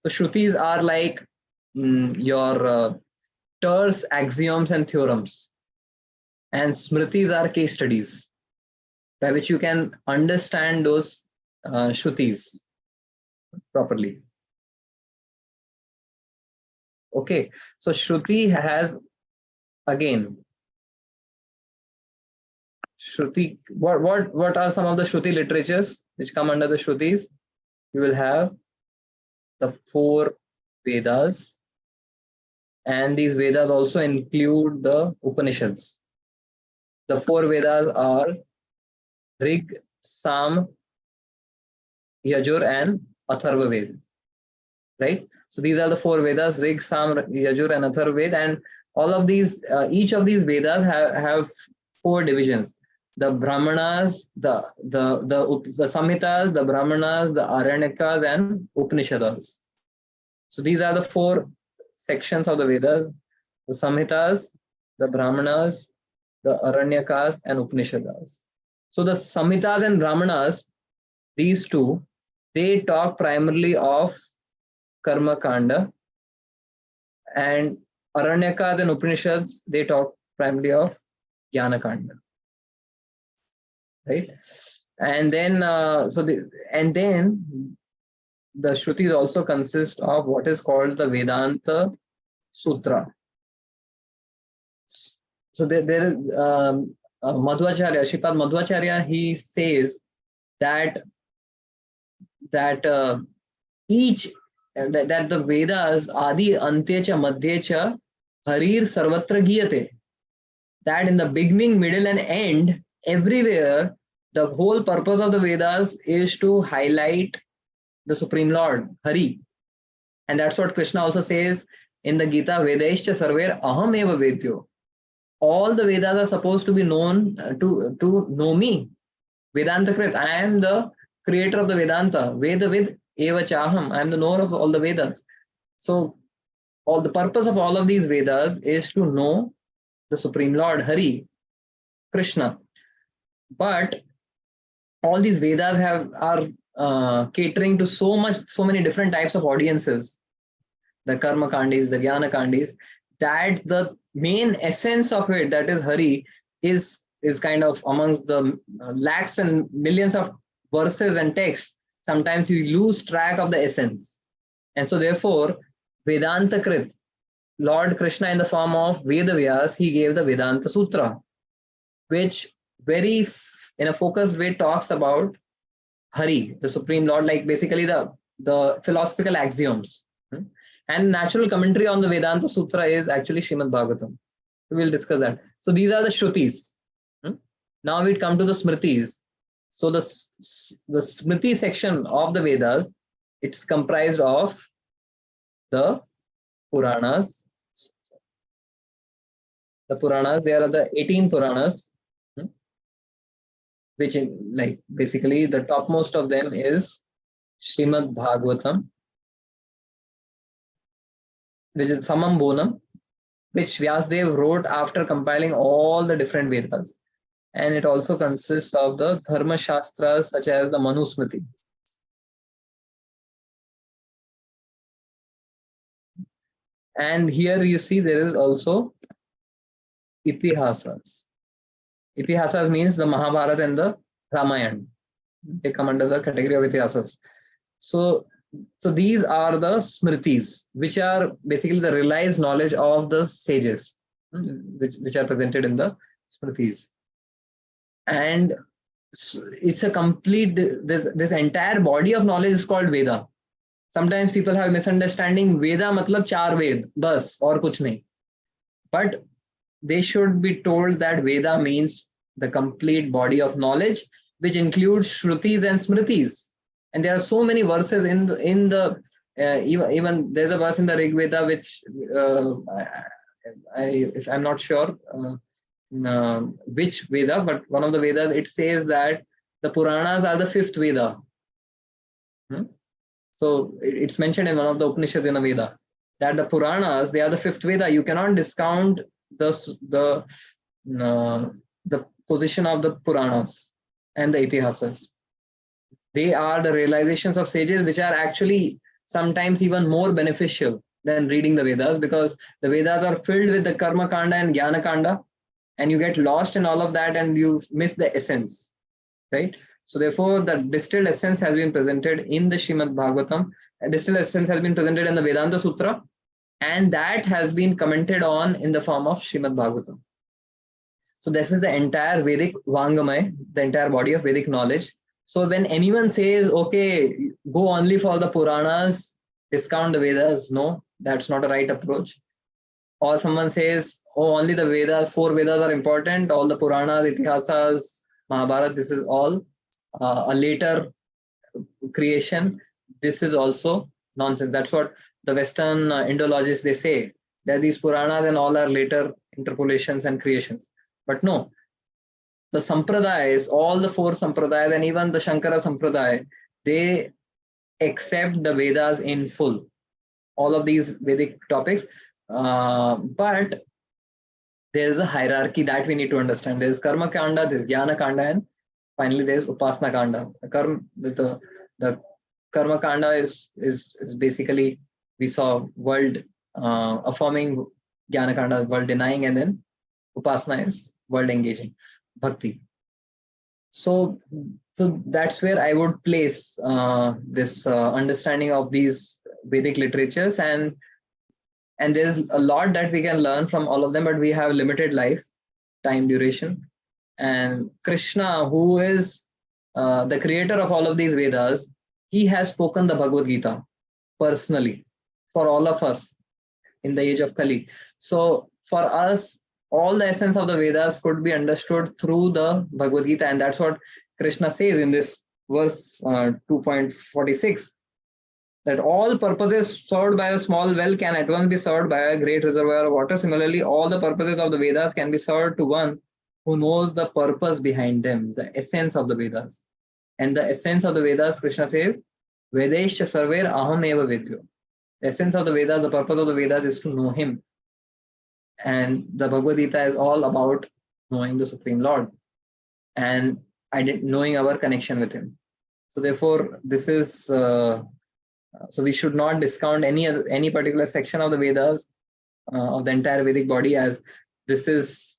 So Shrutis are like your terse axioms and theorems, and Smritis are case studies by which you can understand those Shrutis properly. Okay, so Shruti has again, Shruti, what are some of the Shruti literatures which come under the Shrutis? You will have the 4 Vedas, and these Vedas also include the Upanishads. The 4 Vedas are Rig, Sam, Yajur, and Atharva Ved. Right? So these are the 4 Vedas: Rig, Sam, Yajur, and Atharva Ved. And all of these, each of these Vedas have 4 divisions: the Brahmanas, the Samhitas, the Brahmanas, the Aranyakas, and Upanishads. So these are the 4 sections of the Vedas: the Samhitas, the Brahmanas, the Aranyakas, and Upanishads. So the Samhitas and Brahmanas, these two, they talk primarily of Karma Kanda, and Aranyakas and Upanishads, they talk primarily of Jnana Kanda. Right? And then the Shrutis also consist of what is called the Vedanta Sutra. So there is Madhvacharya, Shripad Madhvacharya, he says that each that the Vedas Adi Antyecha Madhyecha Harir Sarvatra Giyate, that in the beginning, middle, and end, everywhere, the whole purpose of the Vedas is to highlight the Supreme Lord, Hari. And that's what Krishna also says in the Gita, Vedaischa Sarver Aham Eva Vedyo. All the Vedas are supposed to be known to know me. Vedanta Krit, I am the creator of the Vedanta. Vedavid Eva Chaham, I am the knower of all the Vedas. So all the purpose of all of these Vedas is to know the Supreme Lord, Hari, Krishna. But all these Vedas are catering to so many different types of audiences, the Karma Kandis, the Jnana Kandis, that the main essence of it, that is Hari, is kind of amongst the lakhs and millions of verses and texts. Sometimes you lose track of the essence. And so therefore, Vedanta Krit, Lord Krishna in the form of Vedavyas, he gave the Vedanta Sutra, which very in a focused way talks about Hari, the Supreme Lord, like basically the philosophical axioms. And natural commentary on the Vedanta Sutra is actually Srimad Bhagavatam. We'll discuss that. So these are the Shrutis. Now we come to the Smritis. So the Smriti section of the Vedas, it's comprised of the Puranas. The Puranas, there are the 18 Puranas, which basically the topmost of them is Srimad Bhagavatam, which is Samam Bonam, which Vyasdev wrote after compiling all the different Vedas. And it also consists of the Dharma Shastras such as the Manusmriti. And here you see there is also Itihasas. Itihasas means the Mahabharata and the Ramayana. They come under the category of Itihasas. So these are the Smritis, which are basically the realized knowledge of the sages, which are presented in the Smritis. And it's a complete, this entire body of knowledge is called Veda. Sometimes people have misunderstanding, Veda matlab 4 Ved, bas, aur kuch nahi. But they should be told that Veda means the complete body of knowledge, which includes Shrutis and Smritis. And there are so many verses in the even there's a verse in the Rig Veda which if I'm not sure which Veda, but one of the Vedas, it says that the Puranas are the 5th Veda. So it's mentioned in one of the Upanishads in a Veda that the Puranas, they are the 5th Veda. You cannot discount the position of the Puranas and the Itihasas. They are the realizations of sages, which are actually sometimes even more beneficial than reading the Vedas, because the Vedas are filled with the Karma Kanda and Jnana Kanda, and you get lost in all of that and you miss the essence, right? So therefore, the distilled essence has been presented in the Srimad Bhagavatam. A distilled essence has been presented in the Vedanta Sutra, And that has been commented on in the form of Srimad Bhagavatam. So this is the entire Vedic Vangamay, the entire body of Vedic knowledge. So when anyone says, okay, go only for the Puranas, discount the Vedas, no, that's not a right approach. Or someone says, oh, only the Vedas, 4 Vedas are important, all the Puranas, Itihasas, Mahabharata, this is all a later creation. This is also nonsense. That's what the Western Indologists, they say, that these Puranas and all are later interpolations and creations. But no, the Sampradayas, all the 4 Sampradayas and even the Shankara Sampradaya, they accept the Vedas in full. All of these Vedic topics. But there is a hierarchy that we need to understand. There is Karma Kanda, there is Jnana Kanda, and finally there is Upasana Kanda. The Karma Kanda is basically, we saw world affirming, Jnana Kanda world denying, and then Upasana is world engaging, Bhakti. So that's where I would place this understanding of these Vedic literatures, and there's a lot that we can learn from all of them, but we have limited life, time duration. And Krishna, who is the creator of all of these Vedas, he has spoken the Bhagavad Gita personally for all of us in the age of Kali. So for us, all the essence of the Vedas could be understood through the Bhagavad Gita, and that's what Krishna says in this verse 2.46, that all purposes served by a small well can at once be served by a great reservoir of water. Similarly, all the purposes of the Vedas can be served to one who knows the purpose behind them, the essence of the Vedas. And the essence of the Vedas, Krishna says, Vedesha sarver aham eva vedyo. The essence of the Vedas, the purpose of the Vedas is to know him. And the Bhagavad Gita is all about knowing the Supreme Lord and knowing our connection with him. So therefore, this is so we should not discount any particular section of the Vedas of the entire Vedic body as this is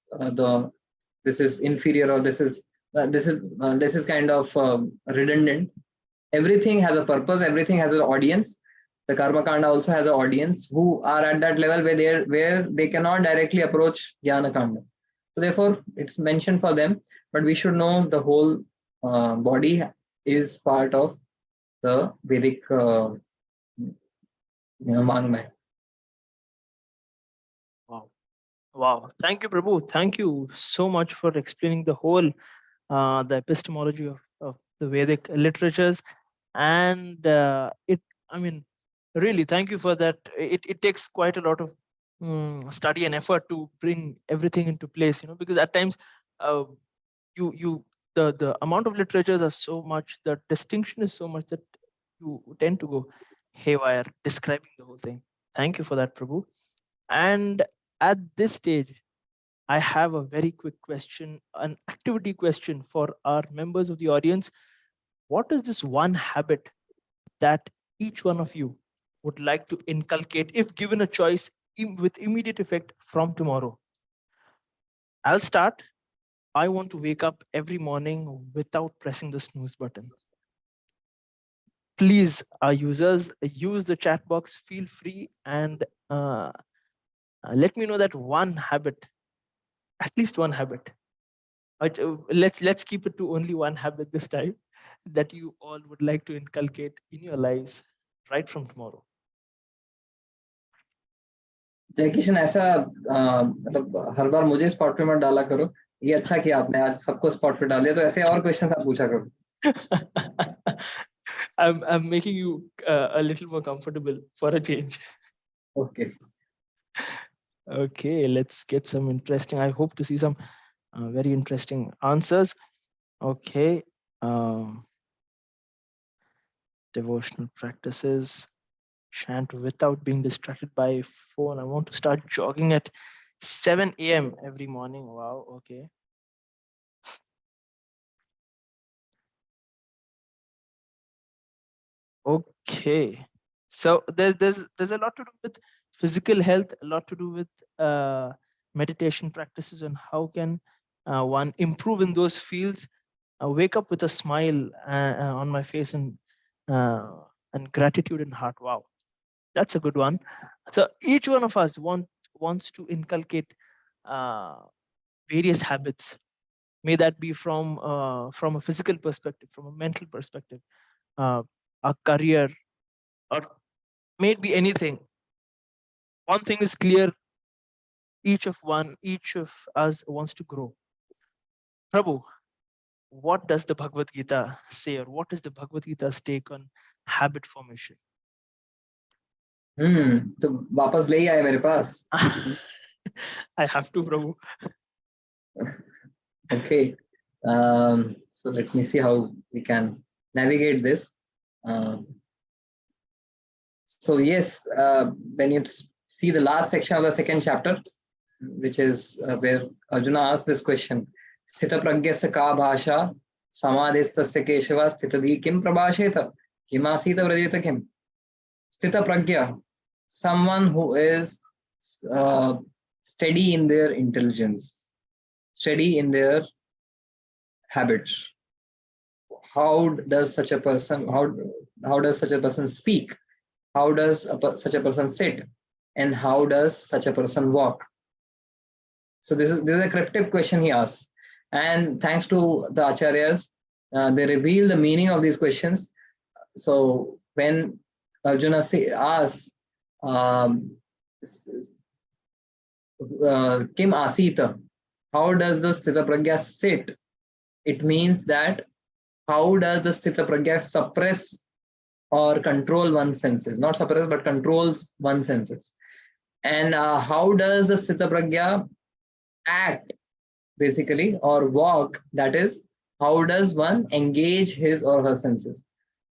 inferior, or this is kind of redundant. Everything has a purpose. Everything has an audience. The Karma Kanda also has an audience who are at that level where they cannot directly approach Jnana Kanda. So therefore, it's mentioned for them. But we should know the whole body is part of the Vedic Vangmay. Wow. Thank you, Prabhu. Thank you so much for explaining the whole the epistemology of the Vedic literatures. And really, thank you for that. It takes quite a lot of study and effort to bring everything into place, because at times the amount of literatures are so much, the distinction is so much that you tend to go haywire describing the whole thing. Thank you for that, Prabhu. And at this stage, I have a very quick question, an activity question for our members of the audience. What is this one habit that each one of you would like to inculcate if given a choice with immediate effect from tomorrow? I'll start. I want to wake up every morning without pressing the snooze button. Please, our users, use the chat box, feel free, and let me know that one habit, at least one habit. Let's keep it to only one habit this time that you all would like to inculcate in your lives right from tomorrow. जय किशन, ऐसा मतलब हर बार मुझे spot पे मत डाला करो. ये अच्छा किया आपने, आज सबको स्पॉट पे डाल दिया, तो ऐसे और क्वेश्चंस आप पूछा करो. I'm making you a little more comfortable for a change. Okay. Okay, let's get some interesting. I hope to see some very interesting answers. Okay. Devotional practices. Chant without being distracted by phone. I want to start jogging at 7 a.m. every morning. Wow. Okay. Okay. So there's a lot to do with physical health, a lot to do with meditation practices, and how can one improve in those fields. Wake up with a smile on my face and gratitude in heart. Wow. That's a good one. So each one of us wants to inculcate various habits. May that be from a physical perspective, from a mental perspective, a career, or may it be anything. One thing is clear: each of us wants to grow. Prabhu, what does the Bhagavad Gita say, or what is the Bhagavad Gita's take on habit formation? तो वापस ले ही आए मेरे पास. I have to, Prabhu. Okay. So let me see how we can navigate this. So yes, when you see the last section of the second chapter, which is where Arjuna asked this question, Sthita pragyasya ka bhasha samadhistasya keshava sthitadi kim prabhasheta kimasita vrajeta kim. Sthita pragya, someone who is steady in their intelligence, steady in their habits. How does such a person speak? How does such a person sit? And how does such a person walk? So this is a cryptic question he asks. And thanks to the acharyas, they reveal the meaning of these questions. So when Arjuna asks, Kim Asita, how does the Sthita Pragya sit? It means that how does the Sthita Pragya suppress or control one's senses? Not suppress, but controls one's senses. And how does the Sthita Pragya act, basically, or walk? That is, how does one engage his or her senses?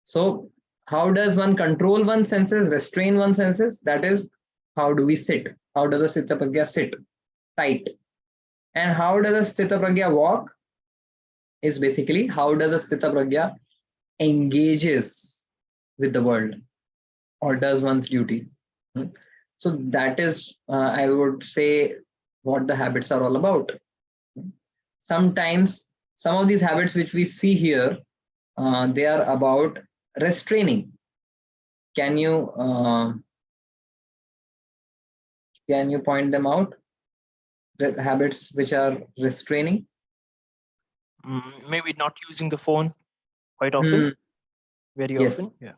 So how does one control one's senses, restrain one's senses? That is, how do we sit? How does a Sthita Pragya sit tight? And how does a Sthita Pragya walk? Is basically, how does a Sthita Pragya engages with the world or does one's duty? So that is, I would say, what the habits are all about. Sometimes some of these habits which we see here, they are about restraining. Can you point them out? The habits which are restraining? Maybe not using the phone quite often. Very Yes. often. Yeah.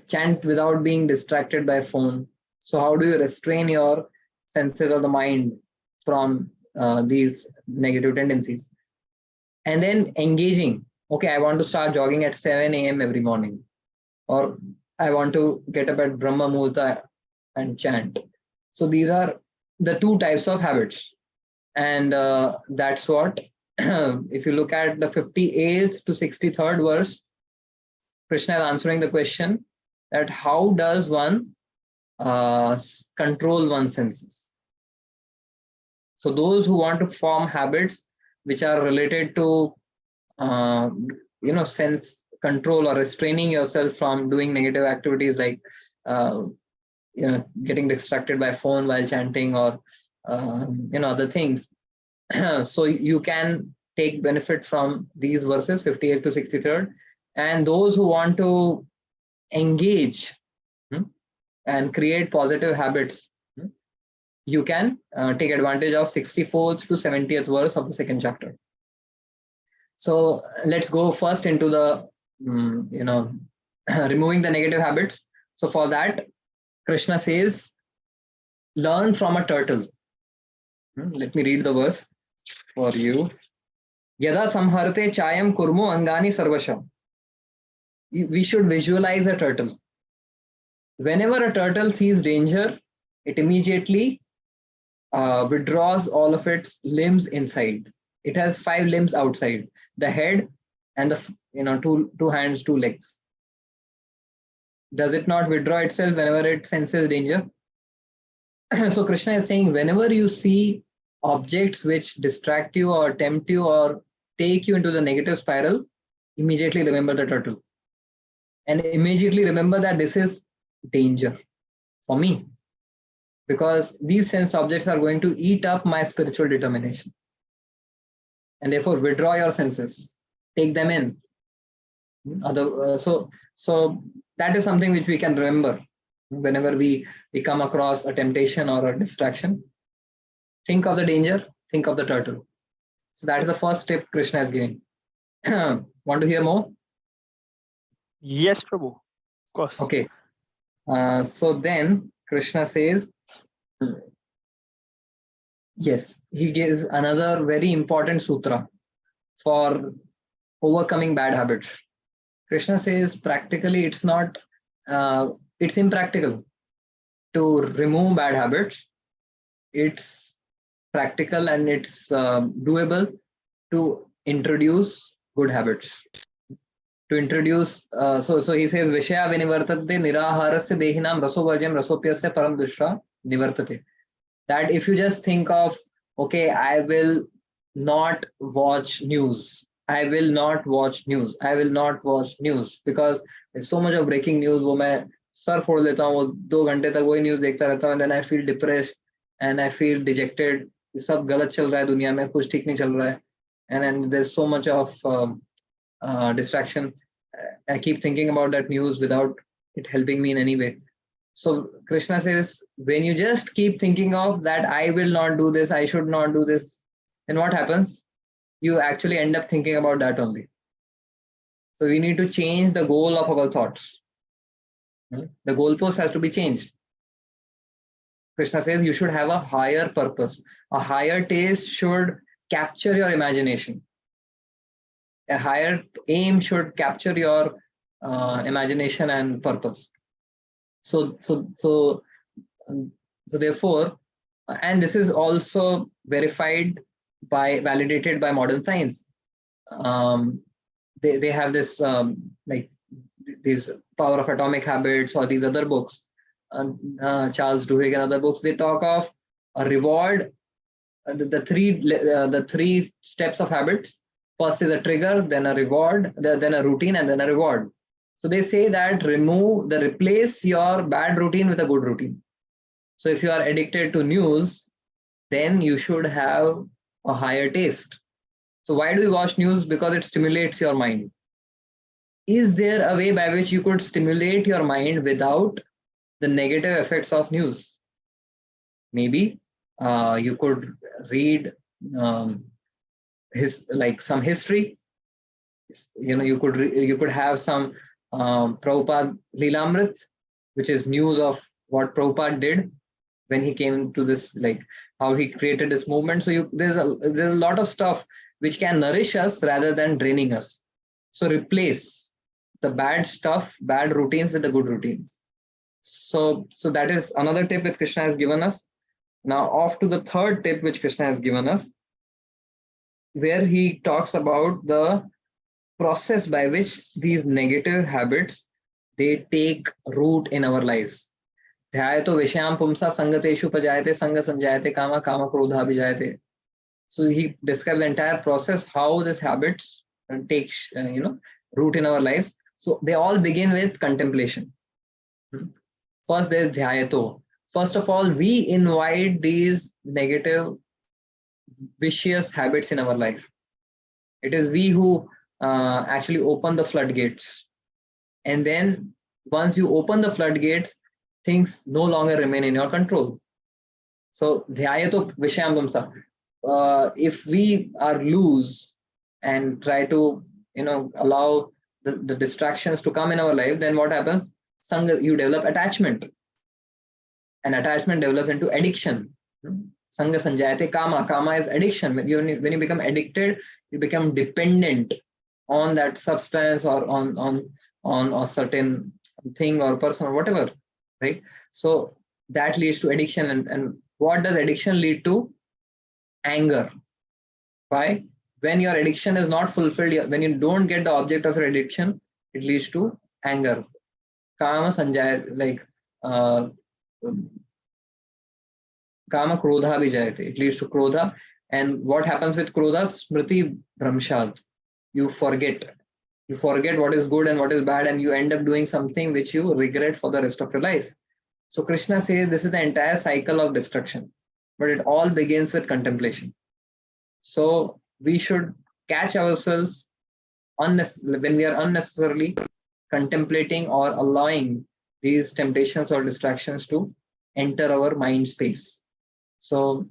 Chant without being distracted by phone. So how do you restrain your senses of the mind from these negative tendencies? And then engaging. Okay, I want to start jogging at 7 a.m. every morning, or I want to get up at Brahma Muhurta and chant. So these are the two types of habits. And that's what, if you look at the 58th to 63rd verse, Krishna is answering the question that how does one control one's senses? So those who want to form habits which are related to sense control or restraining yourself from doing negative activities like getting distracted by phone while chanting or other things. So you can take benefit from these verses 58 to 63rd. And those who want to engage and create positive habits, you can take advantage of 64th to 70th verse of the second chapter. So let's go first into the removing the negative habits. So for that, Krishna says, learn from a turtle. Let me read the verse for you. Yada samharte chayam kurmo angani sarvasham. We should visualize a turtle. Whenever a turtle sees danger, it immediately withdraws all of its limbs inside. It has 5 limbs outside: the head and the two hands, 2 legs. Does it not withdraw itself whenever it senses danger? So Krishna is saying, whenever you see objects which distract you or tempt you or take you into the negative spiral, immediately remember the turtle. And immediately remember that this is danger for me, because these sense objects are going to eat up my spiritual determination. And therefore withdraw your senses, take them in. So that is something which we can remember, Whenever we come across a temptation or a distraction, think of the danger, think of the turtle. So that is the first tip Krishna is giving. Want to hear more? Yes, Prabhu. Of course. Okay. So then Krishna says, yes, he gives another very important sutra for overcoming bad habits. Krishna says practically it's not, it's impractical to remove bad habits. It's practical and it's doable to introduce good habits. To introduce, so he says, Vishaya vinivartate niraharasya dehinam rasovarjam rasopyasya param dusha nivartate. That if you just think of, okay, I will not watch news. I will not watch news. I will not watch news because there's so much of breaking news. वो मैं sir फोड़ लेता हूँ, वो 2 घंटे तक वही news देखता रहता हूँ, and then I feel depressed and I feel dejected. सब गलत चल रहा है दुनिया में, कुछ ठीक नहीं चल रहा है, and then there's so much of distraction. I keep thinking about that news without it helping me in any way. So Krishna says, when you just keep thinking of that, I will not do this, I should not do this, then what happens? You actually end up thinking about that only. So we need to change the goal of our thoughts. The goalpost has to be changed. Krishna says you should have a higher purpose. A higher taste should capture your imagination. A higher aim should capture your imagination and purpose. So therefore, and this is also validated by modern science. They have this like these Power of Atomic Habits or these other books, Charles Duhigg and other books. They talk of a reward, the three steps of habits. First is a trigger, then a reward, then a routine, and then a reward. So they say that replace your bad routine with a good routine. So if you are addicted to news, then you should have a higher taste. So why do you watch news? Because it stimulates your mind. Is there a way by which you could stimulate your mind without the negative effects of news? Maybe you could read some history. You could have some Prabhupada Leelamrit, which is news of what Prabhupada did when he came to this, like how he created this movement. So there's a lot of stuff which can nourish us rather than draining us. So replace the bad stuff, bad routines with the good routines. So that is another tip which Krishna has given us. Now off to the third tip which Krishna has given us, where he talks about the process by which these negative habits, they take root in our lives. ध्यायतो विषयां पुंसा संगतेषु पजायते संग संजायते कामा कामा क्रोधा विजायते. So he describes the entire process, how these habits take root in our lives. So they all begin with contemplation. First there's dhyato. First of all, we invite these negative, vicious habits in our life. It is we who actually open the floodgates. And then once you open the floodgates, things no longer remain in your control. So dhyayato vishayam pumsa. If we are loose and try to allow the distractions to come in our life, then what happens? Sangha, you develop attachment, and attachment develops into addiction. Sangha sanjayate kama. Kama is addiction. When you become addicted, you become dependent on that substance or on a certain thing or person or whatever, right? So that leads to addiction. And what does addiction lead to? Anger. Why? When your addiction is not fulfilled, when you don't get the object of your addiction, it leads to anger. Kama sanjaya, like kama krodha vijayate. It leads to krodha. And what happens with krodha? Smriti bhramshad. You forget what is good and what is bad, and you end up doing something which you regret for the rest of your life. So Krishna says this is the entire cycle of destruction, but it all begins with contemplation. So we should catch ourselves when we are unnecessarily contemplating or allowing these temptations or distractions to enter our mind space. So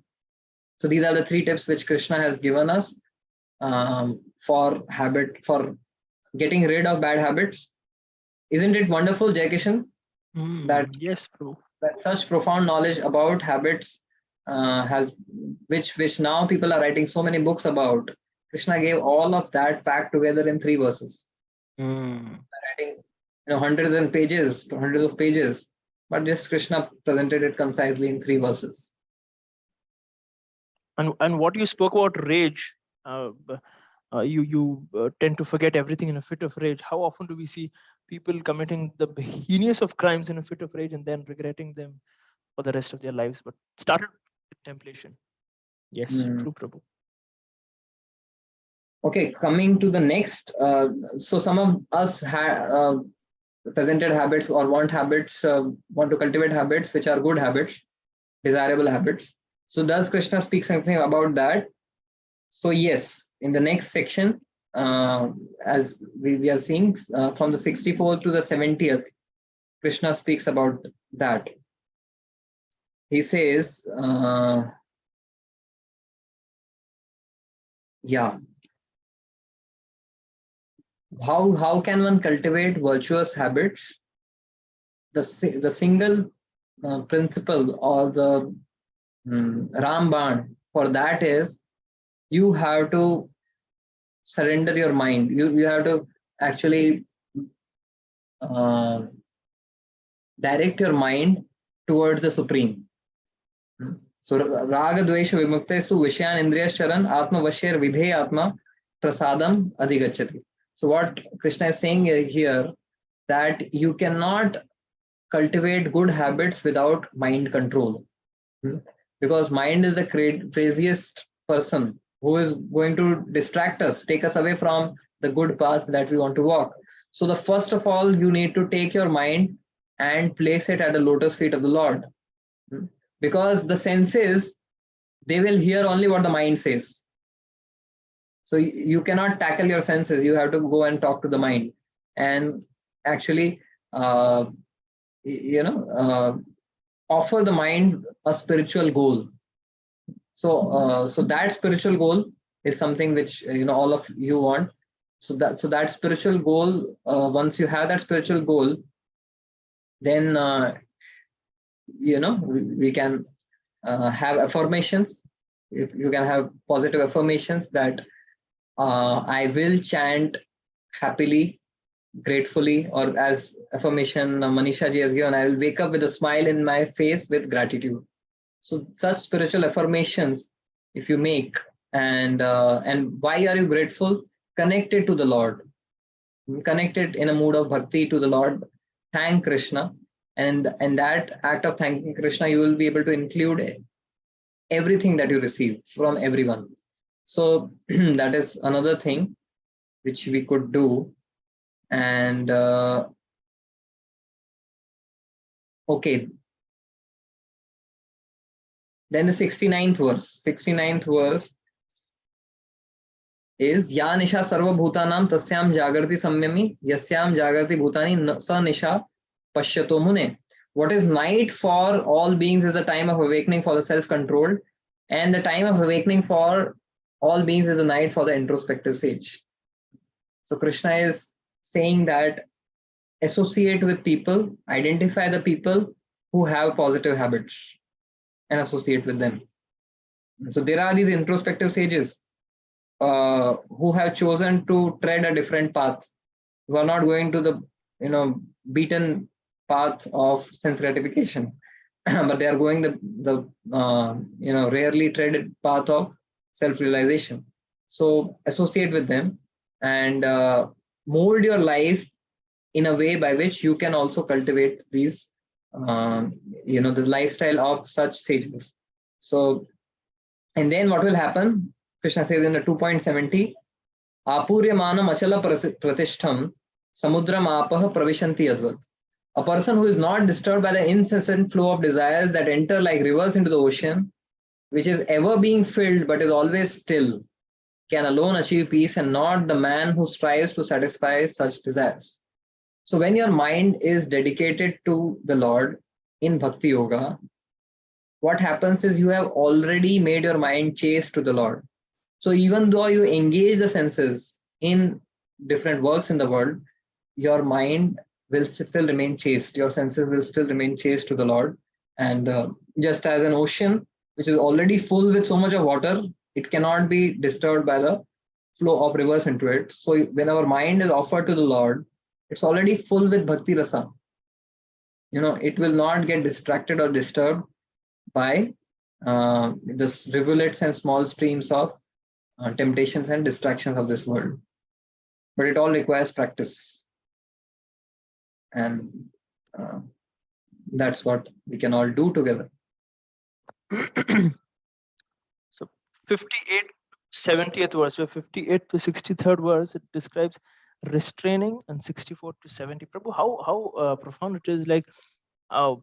these are the 3 tips which Krishna has given us for getting rid of bad habits. Isn't it wonderful, Jai Kishan, that Yes, Prabhu. that such profound knowledge about habits has which now people are writing so many books about. Krishna gave all of that packed together in 3 verses. Writing hundreds of pages, but just Krishna presented it concisely in 3 verses. And what you spoke about rage, you tend to forget everything in a fit of rage. How often do we see people committing the heinous of crimes in a fit of rage and then regretting them for the rest of their lives? But started with temptation. Yes, true, Prabhu. Okay, coming to the next. So some of us had presented habits or want to cultivate habits which are good habits, desirable habits. So does Krishna speak something about that? So yes, in the next section, as we are seeing from the 64th to the 70th, Krishna speaks about that. He says, how can one cultivate virtuous habits? The single principle or the Ramban for that is you have to surrender your mind. You have to actually direct your mind towards the Supreme. So Raga Dvesha Vimuktestu Vishyan Indriyas Charan Atma Vasher Vidhe Atma Prasadam Adhigachati. So what Krishna is saying here, that you cannot cultivate good habits without mind control. Because mind is the craziest person who is going to distract us, take us away from the good path that we want to walk. So the first of all, you need to take your mind and place it at the lotus feet of the Lord. Because the senses, they will hear only what the mind says. So you cannot tackle your senses. You have to go and talk to the mind and actually, offer the mind a spiritual goal. So that spiritual goal is something which all of you want. So that spiritual goal, once you have that spiritual goal, then we can have affirmations. If you can have positive affirmations that I will chant happily, gratefully, or as affirmation Manisha ji has given, I will wake up with a smile in my face with gratitude. So such spiritual affirmations, if you make, and why are you grateful? Connected to the Lord, connected in a mood of bhakti to the Lord. Thank Krishna, and that act of thanking Krishna, you will be able to include everything that you receive from everyone. So that is another thing which we could do. And okay, then the 69th verse is Ya Nisha Sarva Bhutanam Tasyam Jagarti Samyami Yasyam Jagarti Bhutani Sa Nisha Pashyato Mune. What is night for all beings is a time of awakening for the self-controlled, and the time of awakening for all beings is a night for the introspective sage. So Krishna is saying that associate with people, identify the people who have positive habits and associate with them. So there are these introspective sages who have chosen to tread a different path, who are not going to the beaten path of sense gratification, but they are going the rarely treaded path of self-realization. So associate with them and mold your life in a way by which you can also cultivate these the lifestyle of such sages. So, and then what will happen? Krishna says in the 2.70, Apuryamanam achala pratishtham samudram apah pravishanti advat. A person who is not disturbed by the incessant flow of desires that enter like rivers into the ocean, which is ever being filled but is always still, can alone achieve peace, and not the man who strives to satisfy such desires. So when your mind is dedicated to the Lord in Bhakti Yoga, what happens is you have already made your mind chaste to the Lord. So even though you engage the senses in different works in the world, your mind will still remain chaste. Your senses will still remain chaste to the Lord. And just as an ocean, which is already full with so much of water, it cannot be disturbed by the flow of rivers into it. So when our mind is offered to the Lord, it's already full with bhakti rasa. It will not get distracted or disturbed by the rivulets and small streams of temptations and distractions of this world. But it all requires practice. And that's what we can all do together. So 58 70th verse, where 58 to 63rd verse, it describes restraining, and 64 to 70. Prabhu, how profound it is. Like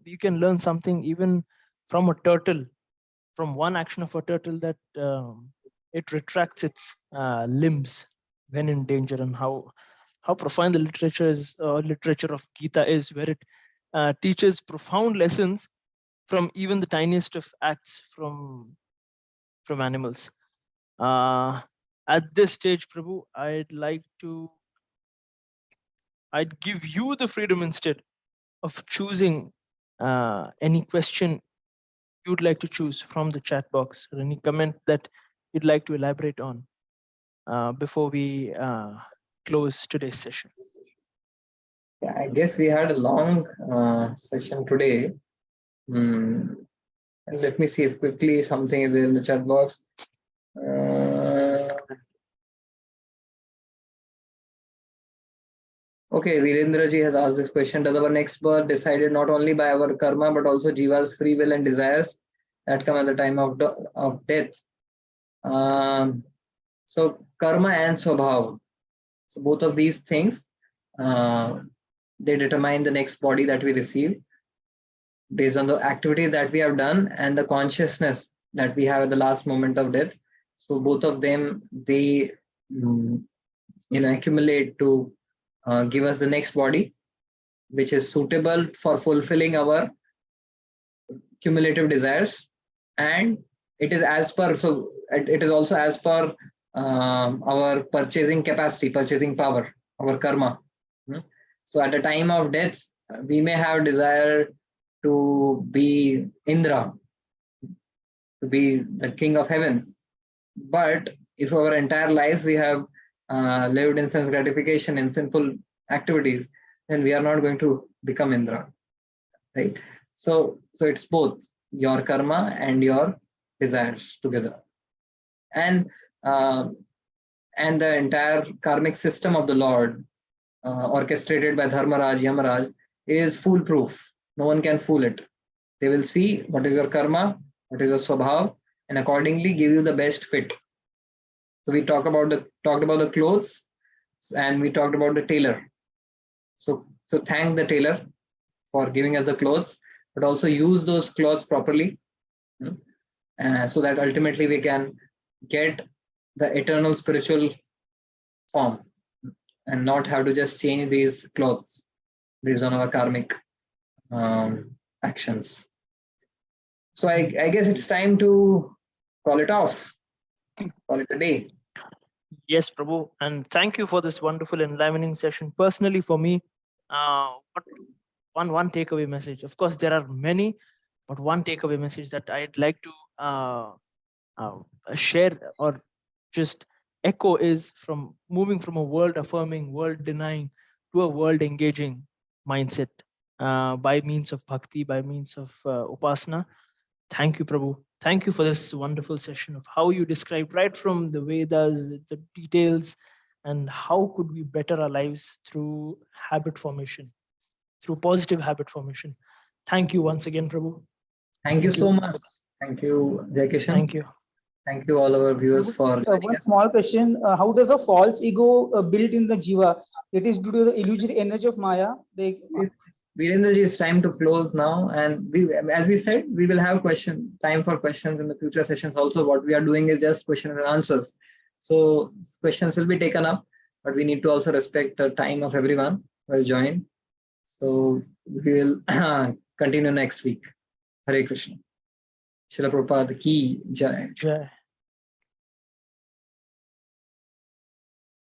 you can learn something even from a turtle, from one action of a turtle, that it retracts its limbs when in danger, and how profound the literature of Gita is, where it teaches profound lessons from even the tiniest of acts from animals. At this stage, Prabhu, I'd give you the freedom instead of choosing any question you'd like to choose from the chat box, or any comment that you'd like to elaborate on before we close today's session. Yeah, I guess we had a long session today. Let me see if quickly something is in the chat box. Okay, Virendra ji has asked this question. Does our next birth decided not only by our karma, but also Jiva's free will and desires that come at the time of death? So karma and swabhav. So both of these things, they determine the next body that we receive based on the activities that we have done and the consciousness that we have at the last moment of death. So both of them, they accumulate to give us the next body, which is suitable for fulfilling our cumulative desires, and it is also as per our purchasing capacity, purchasing power, our karma. So at the time of death, we may have desire to be Indra, to be the king of heavens. But if our entire life we have lived in sense gratification, in sinful activities, then we are not going to become Indra, right? So it's both your karma and your desires together, and the entire karmic system of the Lord, orchestrated by Dharmaraj, Yamaraj, is foolproof. No one can fool it. They will see what is your karma, what is your swabhav, and accordingly give you the best fit. So we talked about the clothes, and we talked about the tailor. So thank the tailor for giving us the clothes, but also use those clothes properly, so that ultimately we can get the eternal spiritual form and not have to just change these clothes based on our karmic actions. So I guess it's time to call it off, call it a day. Yes, Prabhu, and thank you for this wonderful enlivening session. Personally, for me, one takeaway message. Of course, there are many, but one takeaway message that I'd like to share or just echo is from moving from a world affirming, world denying to a world engaging mindset by means of bhakti, by means of upasana. Thank you, Prabhu. Thank you for this wonderful session of how you described right from the Vedas, the details, and how could we better our lives through habit formation, through positive habit formation. Thank you once again, Prabhu. Thank you so much. Thank you, Jaikishan. Thank you. Thank you, all our viewers, for one small question. How does a false ego build in the jiva? It is due to the illusory energy of Maya. Virendra ji, it's time to close now, and as we said, we will have time for questions in the future sessions. Also, what we are doing is just questions and answers. So questions will be taken up, but we need to also respect the time of everyone. who has joined. So we will continue next week. Hare Krishna. Srila Prabhupada ki jai. Jai.